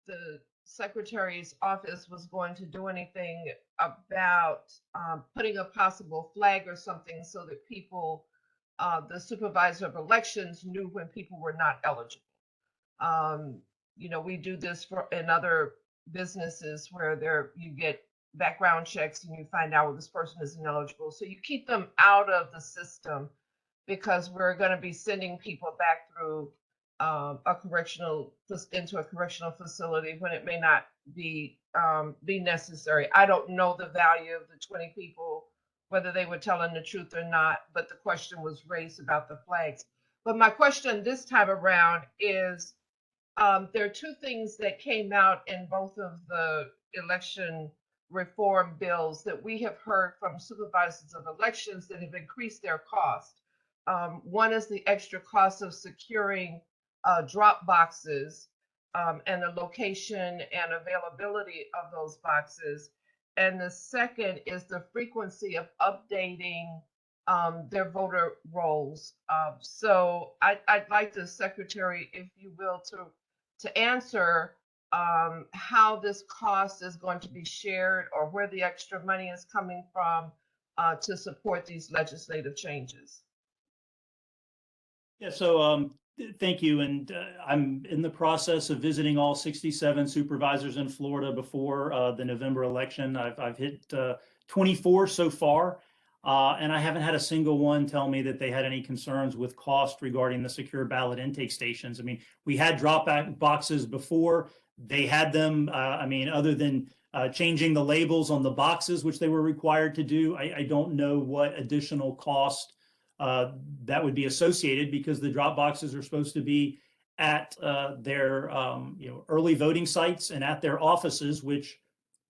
the secretary's office was going to do anything about putting a possible flag or something so that people, the supervisor of elections, knew when people were not eligible. We do this in other businesses where you get background checks and you find out, well, this person isn't eligible. So you keep them out of the system, because we're going to be sending people back through into a correctional facility when it may not be necessary. I don't know the value of the 20 people, whether they were telling the truth or not, but the question was raised about the flags. But my question this time around is, there are two things that came out in both of the election reform bills that we have heard from supervisors of elections that have increased their cost. One is the extra cost of securing drop boxes and the location and availability of those boxes. And the second is the frequency of updating their voter rolls. So I'd like the secretary, if you will, to answer how this cost is going to be shared, or where the extra money is coming from to support these legislative changes. Yeah, so thank you. And I'm in the process of visiting all 67 supervisors in Florida before the November election. I've hit 24 so far, and I haven't had a single one tell me that they had any concerns with cost regarding the secure ballot intake stations. I mean, we had drop boxes before. They had them, other than changing the labels on the boxes, which they were required to do, I don't know what additional cost that would be associated, because the drop boxes are supposed to be at their early voting sites and at their offices, which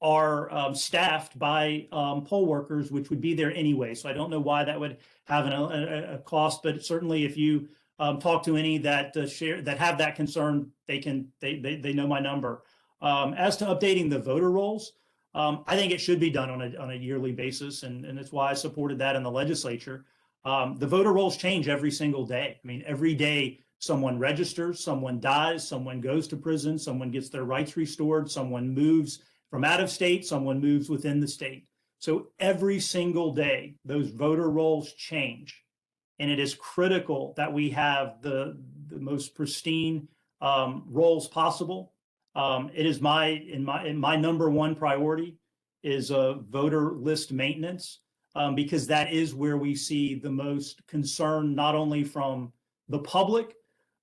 are staffed by poll workers, which would be there anyway. So I don't know why that would have a cost, but certainly if you talk to any that have that concern, they know my number. As to updating the voter rolls, I think it should be done on a yearly basis, and that's why I supported that in the legislature. The voter rolls change every single day. I mean, every day someone registers, someone dies, someone goes to prison, someone gets their rights restored, someone moves from out of state, someone moves within the state. So every single day, those voter rolls change. And it is critical that we have the most pristine rolls possible. It is my number one priority is voter list maintenance. Because that is where we see the most concern, not only from the public,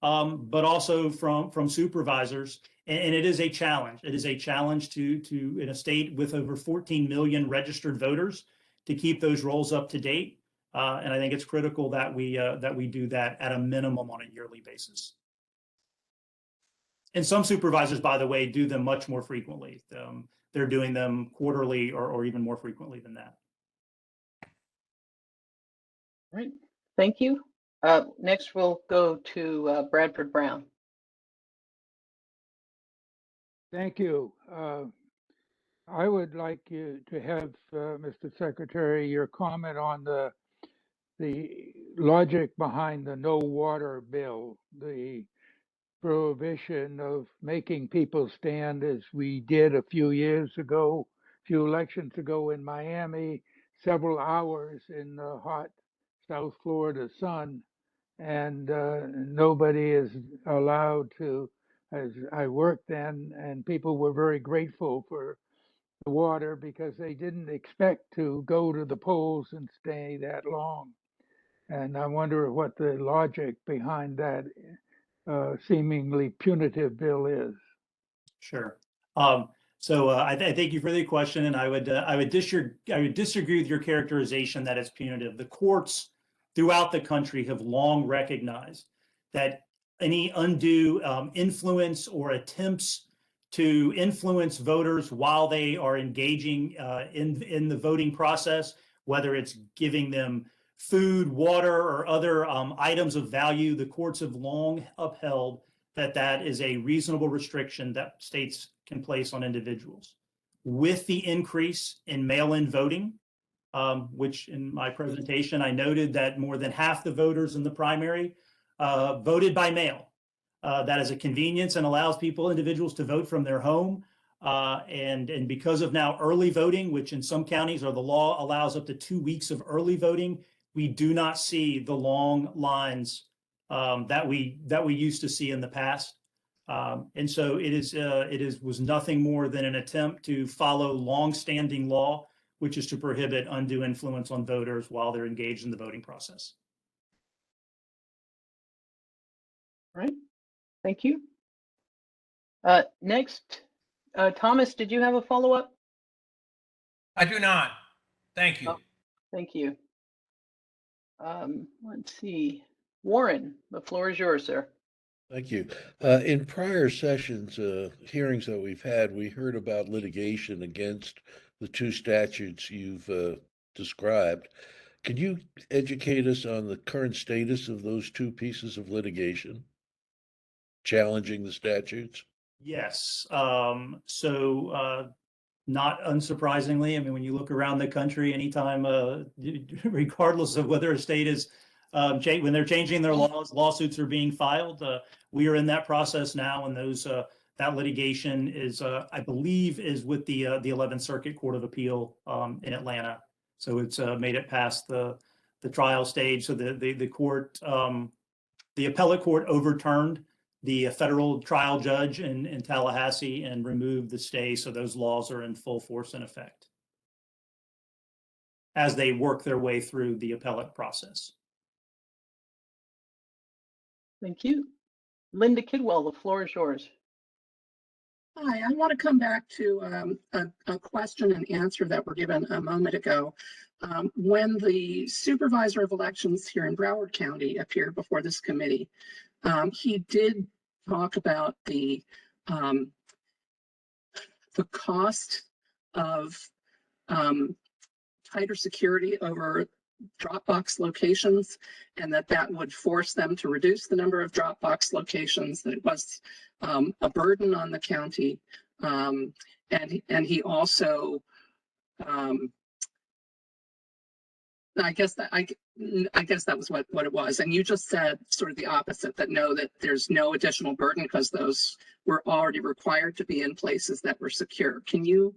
but also from supervisors. And it is a challenge. It is a challenge to in a state with over 14 million registered voters to keep those rolls up to date. And I think it's critical that we do that at a minimum on a yearly basis. And some supervisors, by the way, do them much more frequently. They're doing them quarterly or even more frequently than that. Right. Thank you. Next, we'll go to Bradford Brown. Thank you. I would like you to have, Mr. Secretary, your comment on the logic behind the no water bill, the prohibition of making people stand, as we did a few elections ago in Miami, several hours in the hot South Florida sun, and nobody is allowed to. As I worked then, and people were very grateful for the water because they didn't expect to go to the polls and stay that long. And I wonder what the logic behind that seemingly punitive bill is. Sure. I thank you for the question, and I would disagree with your characterization that it's punitive. The courts throughout the country have long recognized that any undue influence or attempts to influence voters while they are engaging in the voting process, whether it's giving them food, water, or other items of value, the courts have long upheld that is a reasonable restriction that states can place on individuals. With the increase in mail-in voting, which in my presentation, I noted that more than half the voters in the primary voted by mail. That is a convenience and allows individuals to vote from their home. And because of now early voting, which in some counties or the law allows up to 2 weeks of early voting, we do not see the long lines that we used to see in the past. And so it was nothing more than an attempt to follow longstanding law, which is to prohibit undue influence on voters while they're engaged in the voting process. All right, thank you. Next, Thomas, did you have a follow-up? I do not. Thank you. Oh, thank you. Let's see. Warren, the floor is yours, sir. Thank you. In prior sessions, hearings that we've had, we heard about litigation against the two statutes you've described. Can you educate us on the current status of those two pieces of litigation challenging the statutes? Yes. Not unsurprisingly, I mean, when you look around the country, anytime, regardless of whether a state is when they're changing their laws, lawsuits are being filed. We are in that process now, and that litigation is, I believe, is with the 11th Circuit Court of Appeal in Atlanta. So it's made it past the trial stage. So the court, the appellate court overturned the federal trial judge in Tallahassee and removed the stay. So those laws are in full force and effect as they work their way through the appellate process. Thank you. Linda Kidwell, the floor is yours. Hi, I want to come back to a question and answer that were given a moment ago. When the supervisor of elections here in Broward County appeared before this committee, he did talk about the cost of tighter security over Dropbox locations, and that would force them to reduce the number of Dropbox locations, that it was a burden on the county. And he also, I guess that was what it was. And you just said sort of the opposite, that there's no additional burden because those were already required to be in places that were secure. Can you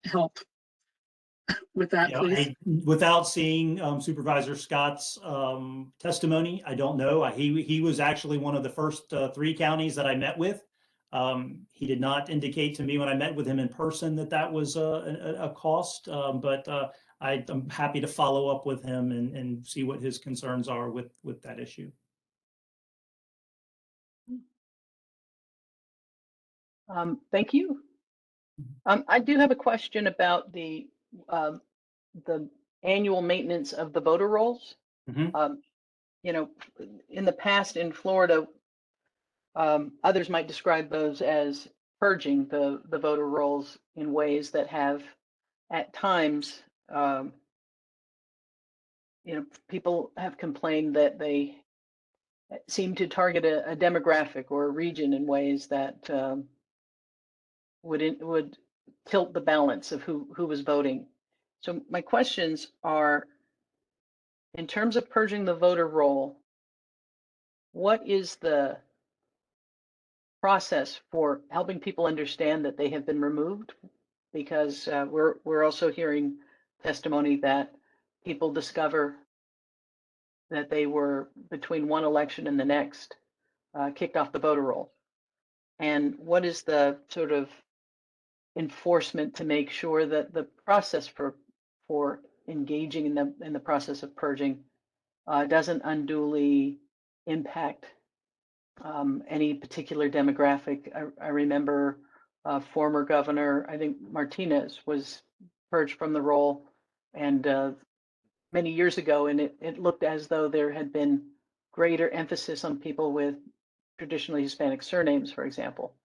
help with that, please? Without seeing Supervisor Scott's testimony, I don't know. He was actually one of the first 3 counties that I met with. He did not indicate to me when I met with him in person that was a cost, but I'm happy to follow up with him and see what his concerns are with that issue. Thank you. I do have a question about the annual maintenance of the voter rolls. Mm-hmm. You know, in the past in Florida, others might describe those as purging the voter rolls in ways that have, at times, people have complained that they seem to target a demographic or a region in ways that would tilt the balance of who was voting. So my questions are, in terms of purging the voter roll, what is the process for helping people understand that they have been removed? Because we're also hearing testimony that people discover that they were, between one election and the next, kicked off the voter roll. And what is the sort of enforcement to make sure that the process for engaging in the process of purging doesn't unduly impact any particular demographic. I remember former governor, I think Martinez, was purged from the role, and many years ago, and it looked as though there had been greater emphasis on people with traditionally Hispanic surnames, for example.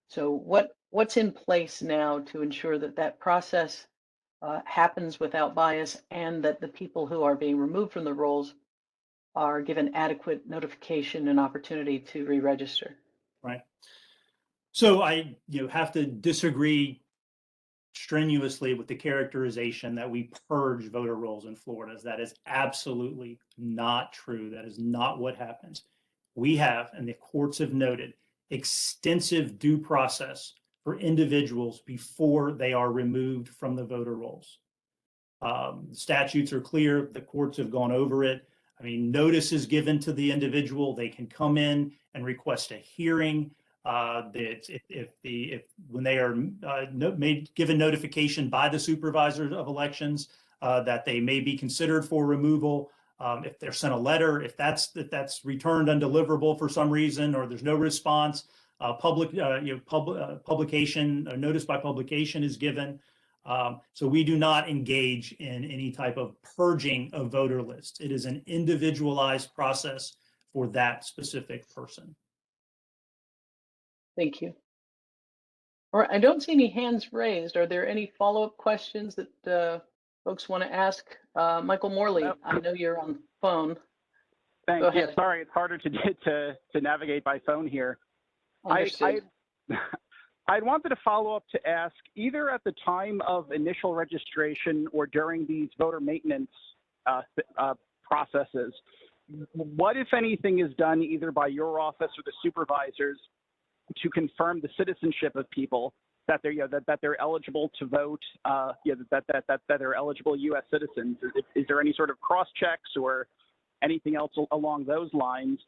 So what's in place now to ensure that that process happens without bias, and that the people who are being removed from the rolls are given adequate notification and opportunity to re-register? Right. So I have to disagree strenuously with the characterization that we purge voter rolls in Florida. That is absolutely not true. That is not what happens. We have, and the courts have noted, extensive due process for individuals before they are removed from the voter rolls. Statutes are clear. The courts have gone over it. I mean, notice is given to the individual. They can come in and request a hearing. When they are given notification by the supervisor of elections that they may be considered for removal, if they're sent a letter, if that's returned undeliverable for some reason, or there's no response, publication, notice by publication is given. So we do not engage in any type of purging of voter lists. It is an individualized process for that specific person. Thank you. All right, I don't see any hands raised. Are there any follow-up questions that folks want to ask? Michael Morley, Nope. I know you're on phone. Thanks. Go ahead. Yeah, sorry, it's harder to navigate by phone here. Understood. I wanted to follow up to ask, either at the time of initial registration or during these voter maintenance processes, what, if anything, is done either by your office or the supervisors to confirm the citizenship of people, that they're that they're eligible to vote, that they're eligible U.S. citizens? Is there any sort of cross checks or anything else along those lines?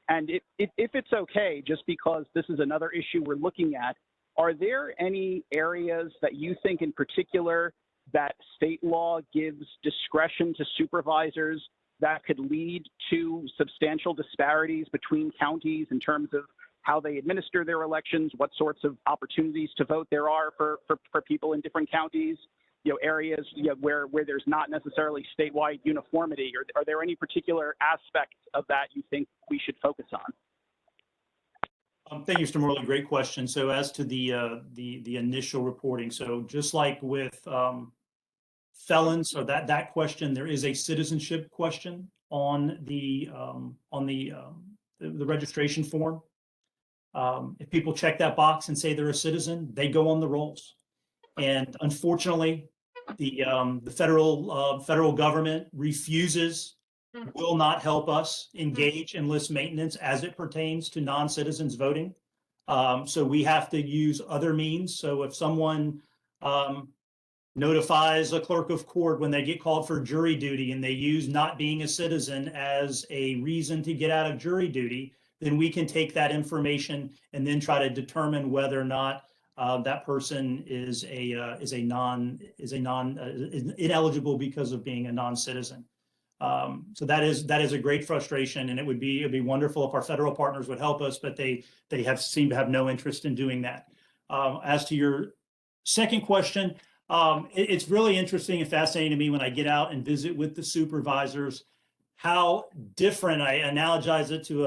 And if it's okay, just because this is another issue we're looking at, are there any areas that you think in particular that state law gives discretion to supervisors that could lead to substantial disparities between counties in terms of how they administer their elections, what sorts of opportunities to vote there are for people in different counties, areas where there's not necessarily statewide uniformity? Or are there any particular aspects of that you think we should focus on? Thank you, Mr. Morley. Great question. So as to the initial reporting, so just like with felons, so that question, there is a citizenship question on the registration form. If people check that box and say they're a citizen, they go on the rolls. And unfortunately, the federal government refuses, will not help us engage in list maintenance as it pertains to non-citizens voting. So we have to use other means. So if someone notifies a clerk of court when they get called for jury duty and they use not being a citizen as a reason to get out of jury duty, then we can take that information and then try to determine whether or not that person is ineligible because of being a non-citizen. So that is a great frustration, and it'd be wonderful if our federal partners would help us, but they seem to have no interest in doing that. As to your second question, it's really interesting and fascinating to me when I get out and visit with the supervisors, how different. I analogize it to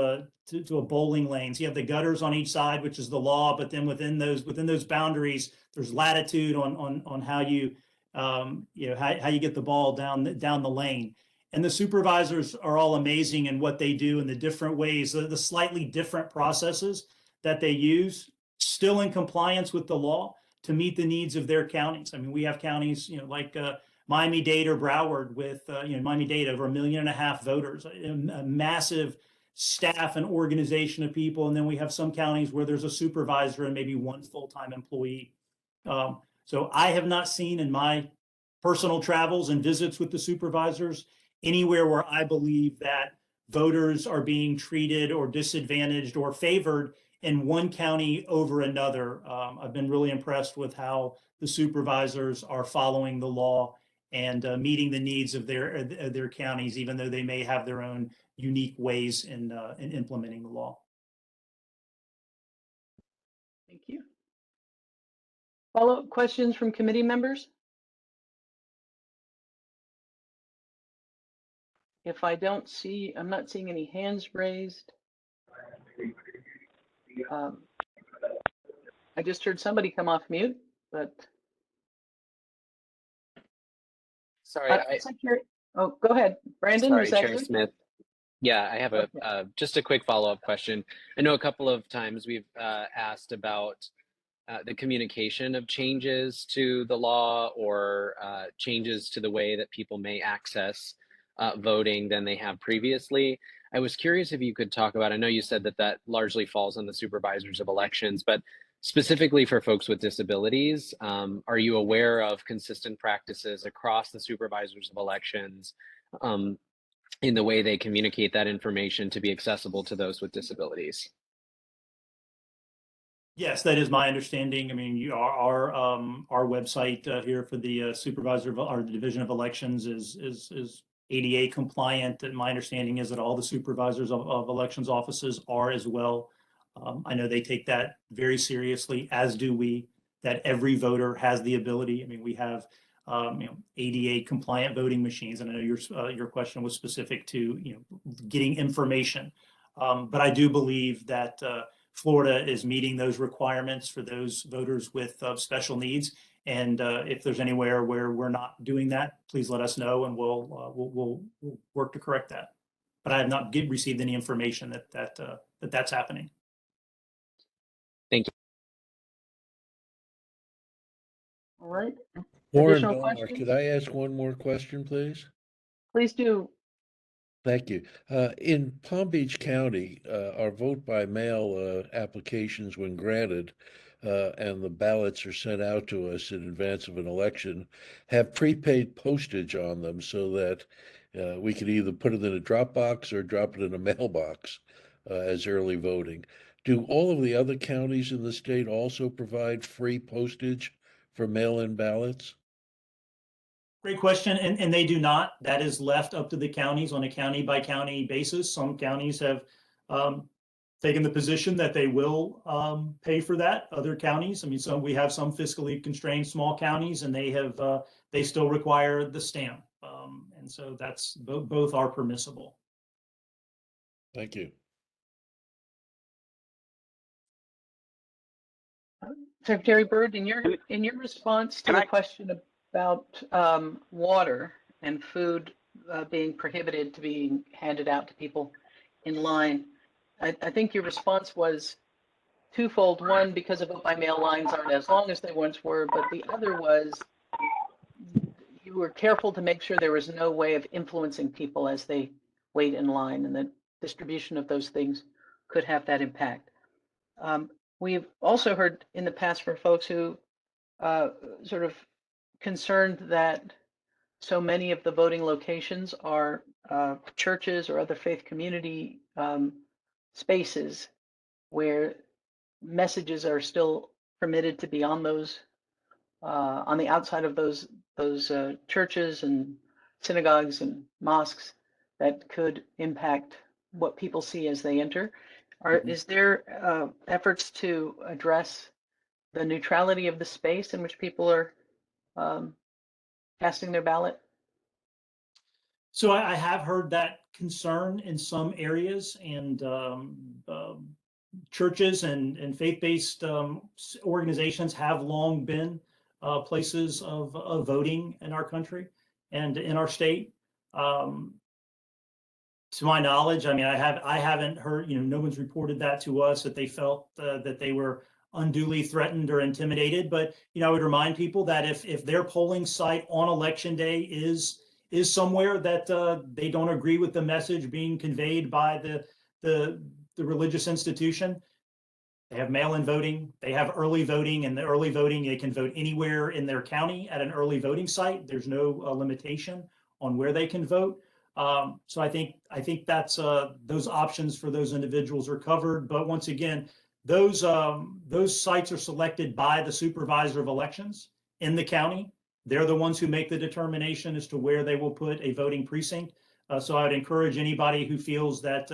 a bowling lane. So you have the gutters on each side, which is the law, but then within those boundaries, there's latitude on how you how you get the ball down the lane. And the supervisors are all amazing in what they do in the different ways, the slightly different processes that they use, still in compliance with the law to meet the needs of their counties. I mean, we have counties, like Miami-Dade or Broward with, Miami-Dade over 1.5 million voters, a massive staff and organization of people. And then we have some counties where there's a supervisor and maybe one full-time employee. So I have not seen in my personal travels and visits with the supervisors anywhere where I believe that voters are being treated or disadvantaged or favored in one county over another. I've been really impressed with how the supervisors are following the law and meeting the needs of their counties, even though they may have their own unique ways in implementing the law. Thank you. Follow-up questions from committee members? If I don't see, I'm not seeing any hands raised. I just heard somebody come off mute, but. Sorry, Secretary, oh, go ahead. Brandon, was sorry, that Chair you? Smith. Yeah, I have Okay. just a quick follow-up question. I know a couple of times we've asked about the communication of changes to the law or changes to the way that people may access voting than they have previously. I was curious if you could talk about, I know you said that that largely falls on the supervisors of elections, but specifically for folks with disabilities, are you aware of consistent practices across the supervisors of elections in the way they communicate that information to be accessible to those with disabilities? Yes, that is my understanding. I mean, our website here for the supervisor or the Division of Elections is ADA compliant. And my understanding is that all the supervisors of elections offices are as well. I know they take that very seriously, as do we. That every voter has the ability. I mean, we have ADA compliant voting machines, and I know your question was specific to getting information, but I do believe that. Florida is meeting those requirements for those voters with special needs. And if there's anywhere where we're not doing that, please let us know, and we'll work to correct that. But I have not received any information that's happening. Thank you. All right. Warren Additional Belmar, questions? could I ask one more question, please? Please do. Thank you. In Palm Beach County, our vote by mail applications, when granted, and the ballots are sent out to us in advance of an election, have prepaid postage on them so that we could either put it in a drop box or drop it in a mailbox as early voting. Do all of the other counties in the state also provide free postage for mail-in ballots? Great question, and they do not. That is left up to the counties on a county by county basis. Some counties have taken the position that they will pay for that. Other counties, I mean, we have some fiscally constrained small counties, and they still require the stamp, and so that's both are permissible. Thank you. Secretary Byrd, in your response to the question about water and food being prohibited to being handed out to people in line, I think your response was twofold. One, because of vote by mail lines aren't as long as they once were, but the other was you were careful to make sure there was no way of influencing people as they wait in line, and the distribution of those things could have that impact. We've also heard in the past from folks who sort of concerned that so many of the voting locations are churches or other faith community spaces where messages are still permitted to be on those on the outside of those churches and synagogues and mosques that could impact what people see as they enter. Is there efforts to address the neutrality of the space in which people are casting their ballot? So I have heard that concern in some areas, and churches and faith-based organizations have long been places of voting in our country and in our state. To my knowledge, I mean, I haven't heard, no one's reported that to us that they felt that they were unduly threatened or intimidated. But I would remind people that if their polling site on election day is somewhere that they don't agree with the message being conveyed by the religious institution, they have mail-in voting, they have early voting, and the early voting, they can vote anywhere in their county at an early voting site. There's no limitation on where they can vote. So I think that's those options for those individuals are covered. But once again, those sites are selected by the supervisor of elections in the county. They're the ones who make the determination as to where they will put a voting precinct. So I would encourage anybody who feels that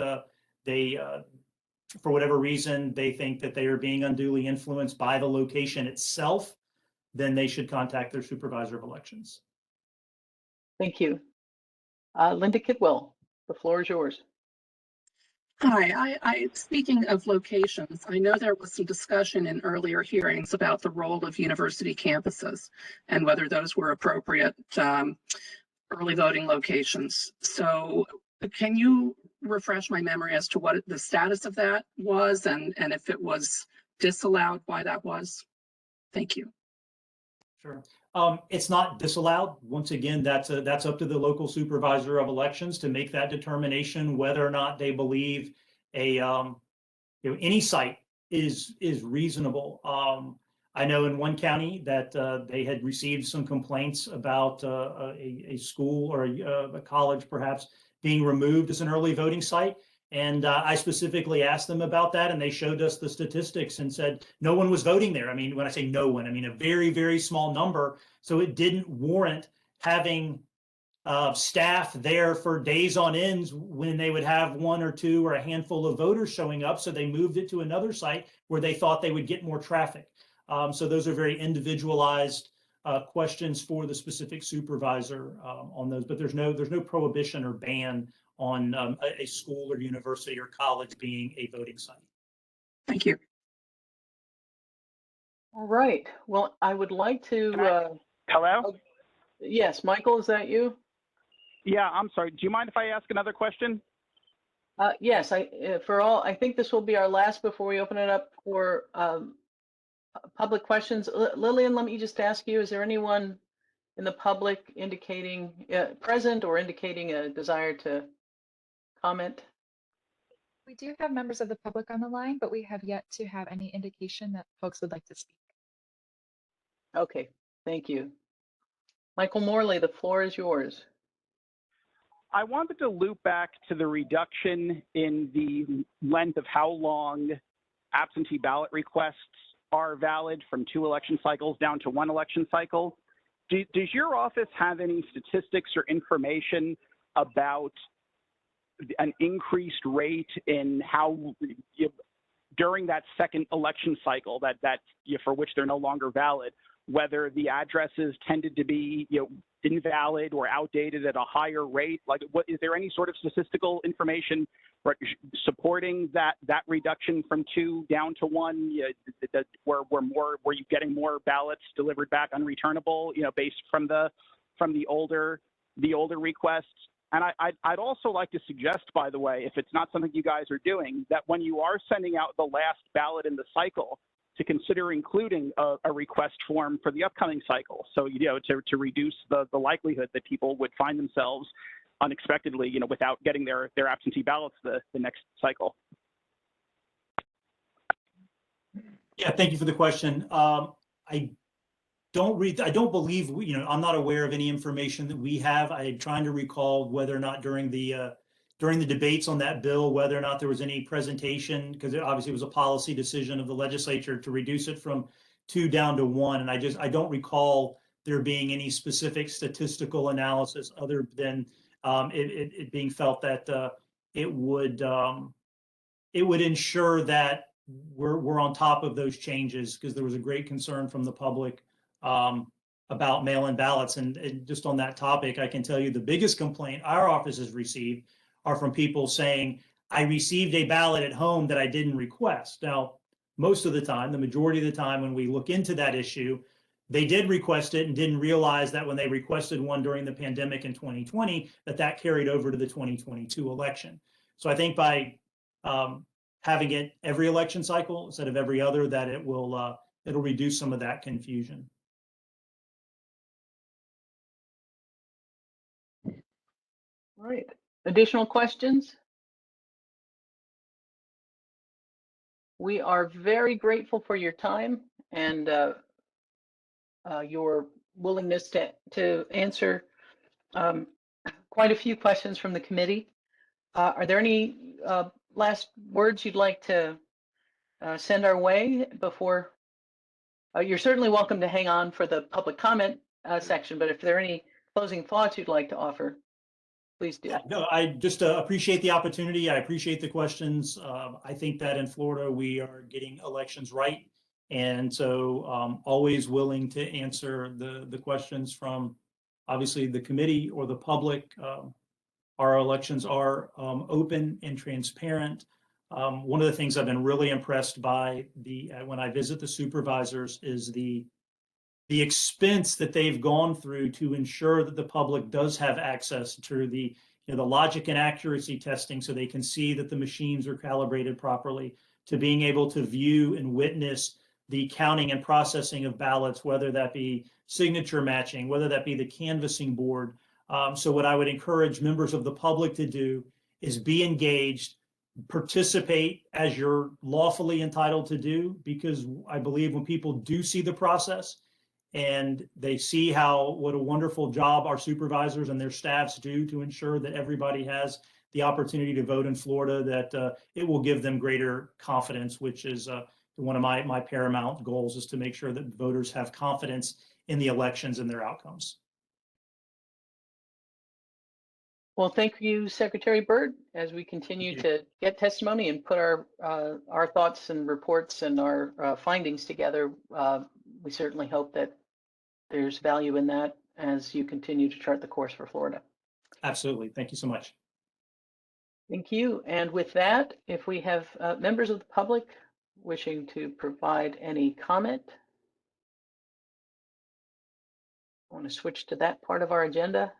for whatever reason, they think that they are being unduly influenced by the location itself, then they should contact their supervisor of elections. Thank you. Linda Kidwell, the floor is yours. Hi, speaking of locations, I know there was some discussion in earlier hearings about the role of university campuses and whether those were appropriate early voting locations. So can you refresh my memory as to what the status of that was and if it was disallowed, why that was? Thank you. Sure. It's not disallowed. Once again, that's up to the local supervisor of elections to make that determination whether or not they believe any site is reasonable. I know in one county that they had received some complaints about a school or a college perhaps being removed as an early voting site. And I specifically asked them about that, and they showed us the statistics and said no one was voting there. I mean, when I say no one, I mean a very, very small number. So it didn't warrant having staff there for days on ends when they would have one or two or a handful of voters showing up. So they moved it to another site where they thought they would get more traffic. So those are very individualized questions for the specific supervisor on those. But there's no prohibition or ban on a school or university or college being a voting site. Thank you. All right. Well, I would like to. Hello? Yes, Michael, is that you? Yeah, I'm sorry. Do you mind if I ask another question? Yes, I think this will be our last before we open it up for public questions. Lillian, let me just ask you, is there anyone in the public indicating present or indicating a desire to comment? We do have members of the public on the line, but we have yet to have any indication that folks would like to speak. Okay, thank you. Michael Morley, the floor is yours. I wanted to loop back to the reduction in the length of how long absentee ballot requests are valid from 2 election cycles down to 1 election cycle. Does your office have any statistics or information about an increased rate in how during that second election cycle that for which they're no longer valid, whether the addresses tended to be invalid or outdated at a higher rate? Like, what is there any sort of statistical information supporting that reduction from 2 down to 1? Were you getting more ballots delivered back unreturnable, based from the older requests? And I'd also like to suggest, by the way, if it's not something you guys are doing, that when you are sending out the last ballot in the cycle, to consider including a request form for the upcoming cycle. So, to reduce the likelihood that people would find themselves unexpectedly, without getting their absentee ballots the next cycle. Yeah, thank you for the question. I don't believe, I'm not aware of any information that we have. I'm trying to recall whether or not during the debates on that bill, whether or not there was any presentation, because it obviously was a policy decision of the legislature to reduce it from 2 down to 1. And I don't recall there being any specific statistical analysis other than it being felt that it would ensure that we're on top of those changes, because there was a great concern from the public about mail-in ballots. And just on that topic, I can tell you the biggest complaint our office has received are from people saying, I received a ballot at home that I didn't request. Now, most of the time, the majority of the time when we look into that issue, they did request it and didn't realize that when they requested one during the pandemic in 2020, that carried over to the 2022 election. So I think by having it every election cycle instead of every other, that it'll reduce some of that confusion. All right. Additional questions? We are very grateful for your time and your willingness to answer quite a few questions from the committee. Are there any last words you'd like to send our way before? You're certainly welcome to hang on for the public comment section, but if there are any closing thoughts you'd like to offer. Please do. Yeah, no, I just appreciate the opportunity. I appreciate the questions. I think that in Florida, we are getting elections right. And so always willing to answer the questions from obviously the committee or the public. Our elections are open and transparent. One of the things I've been really impressed by when I visit the supervisors is the expense that they've gone through to ensure that the public does have access to the logic and accuracy testing so they can see that the machines are calibrated properly, to being able to view and witness the counting and processing of ballots, whether that be signature matching, whether that be the canvassing board. So what I would encourage members of the public to do is be engaged, participate as you're lawfully entitled to do, because I believe when people do see the process, and they see what a wonderful job our supervisors and their staffs do to ensure that everybody has the opportunity to vote in Florida, that it will give them greater confidence, which is one of my paramount goals, is to make sure that voters have confidence in the elections and their outcomes. Well, thank you, Secretary Byrd, as we continue to get testimony and put our thoughts and reports and our findings together. We certainly hope that there's value in that as you continue to chart the course for Florida. Absolutely. Thank you so much. Thank you. And with that, if we have members of the public wishing to provide any comment, I want to switch to that part of our agenda.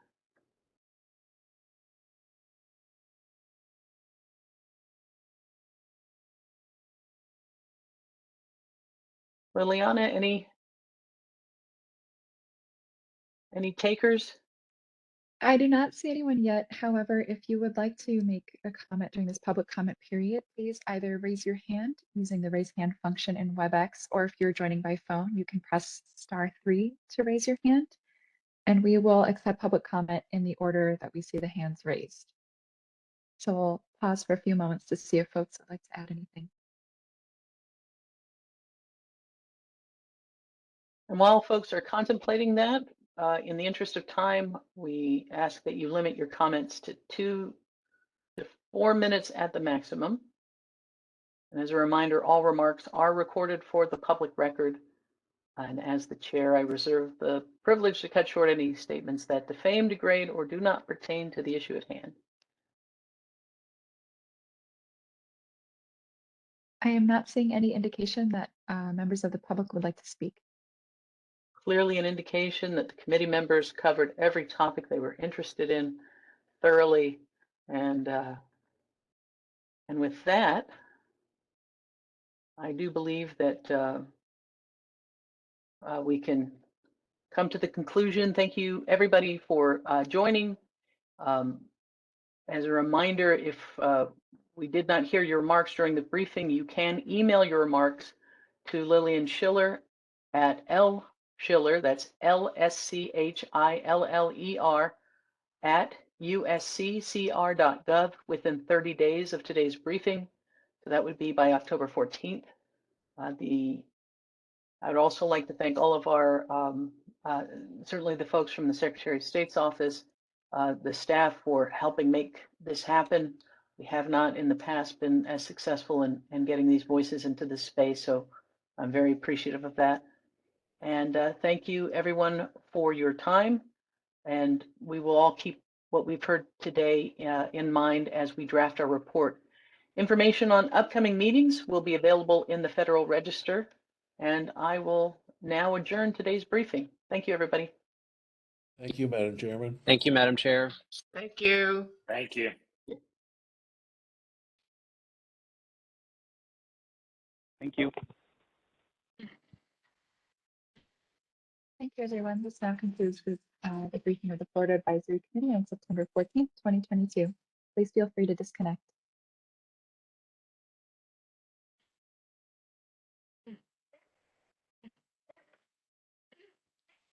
Liliana, any takers? I do not see anyone yet. However, if you would like to make a comment during this public comment period, please either raise your hand using the raise hand function in WebEx, or if you're joining by phone, you can press *3 to raise your hand, and we will accept public comment in the order that we see the hands raised. So we'll pause for a few moments to see if folks would like to add anything. And while folks are contemplating that, in the interest of time, we ask that you limit your comments to 2 to 4 minutes at the maximum. And as a reminder, all remarks are recorded for the public record. And as the chair, I reserve the privilege to cut short any statements that defame, degrade, or do not pertain to the issue at hand. I am not seeing any indication that members of the public would like to speak. Clearly an indication that the committee members covered every topic they were interested in thoroughly. And with that, I do believe that we can come to the conclusion. Thank you, everybody, for joining. As a reminder, if we did not hear your remarks during the briefing, you can email your remarks to Lillian Schiller at lschiller, that's LSCHILLER, at usccr.gov within 30 days of today's briefing. So that would be by October 14th. I would also like to thank all of our, certainly the folks from the Secretary of State's office, the staff, for helping make this happen. We have not in the past been as successful in getting these voices into this space, so I'm very appreciative of that. And thank you, everyone, for your time. And we will all keep what we've heard today in mind as we draft our report. Information on upcoming meetings will be available in the Federal Register. And I will now adjourn today's briefing. Thank you, everybody. Thank you, Madam Chairman. Thank you, Madam Chair. Thank you. Thank you. Thank you. Thank you, everyone. This now concludes the briefing of the Florida Advisory Committee on September 14th, 2022. Please feel free to disconnect.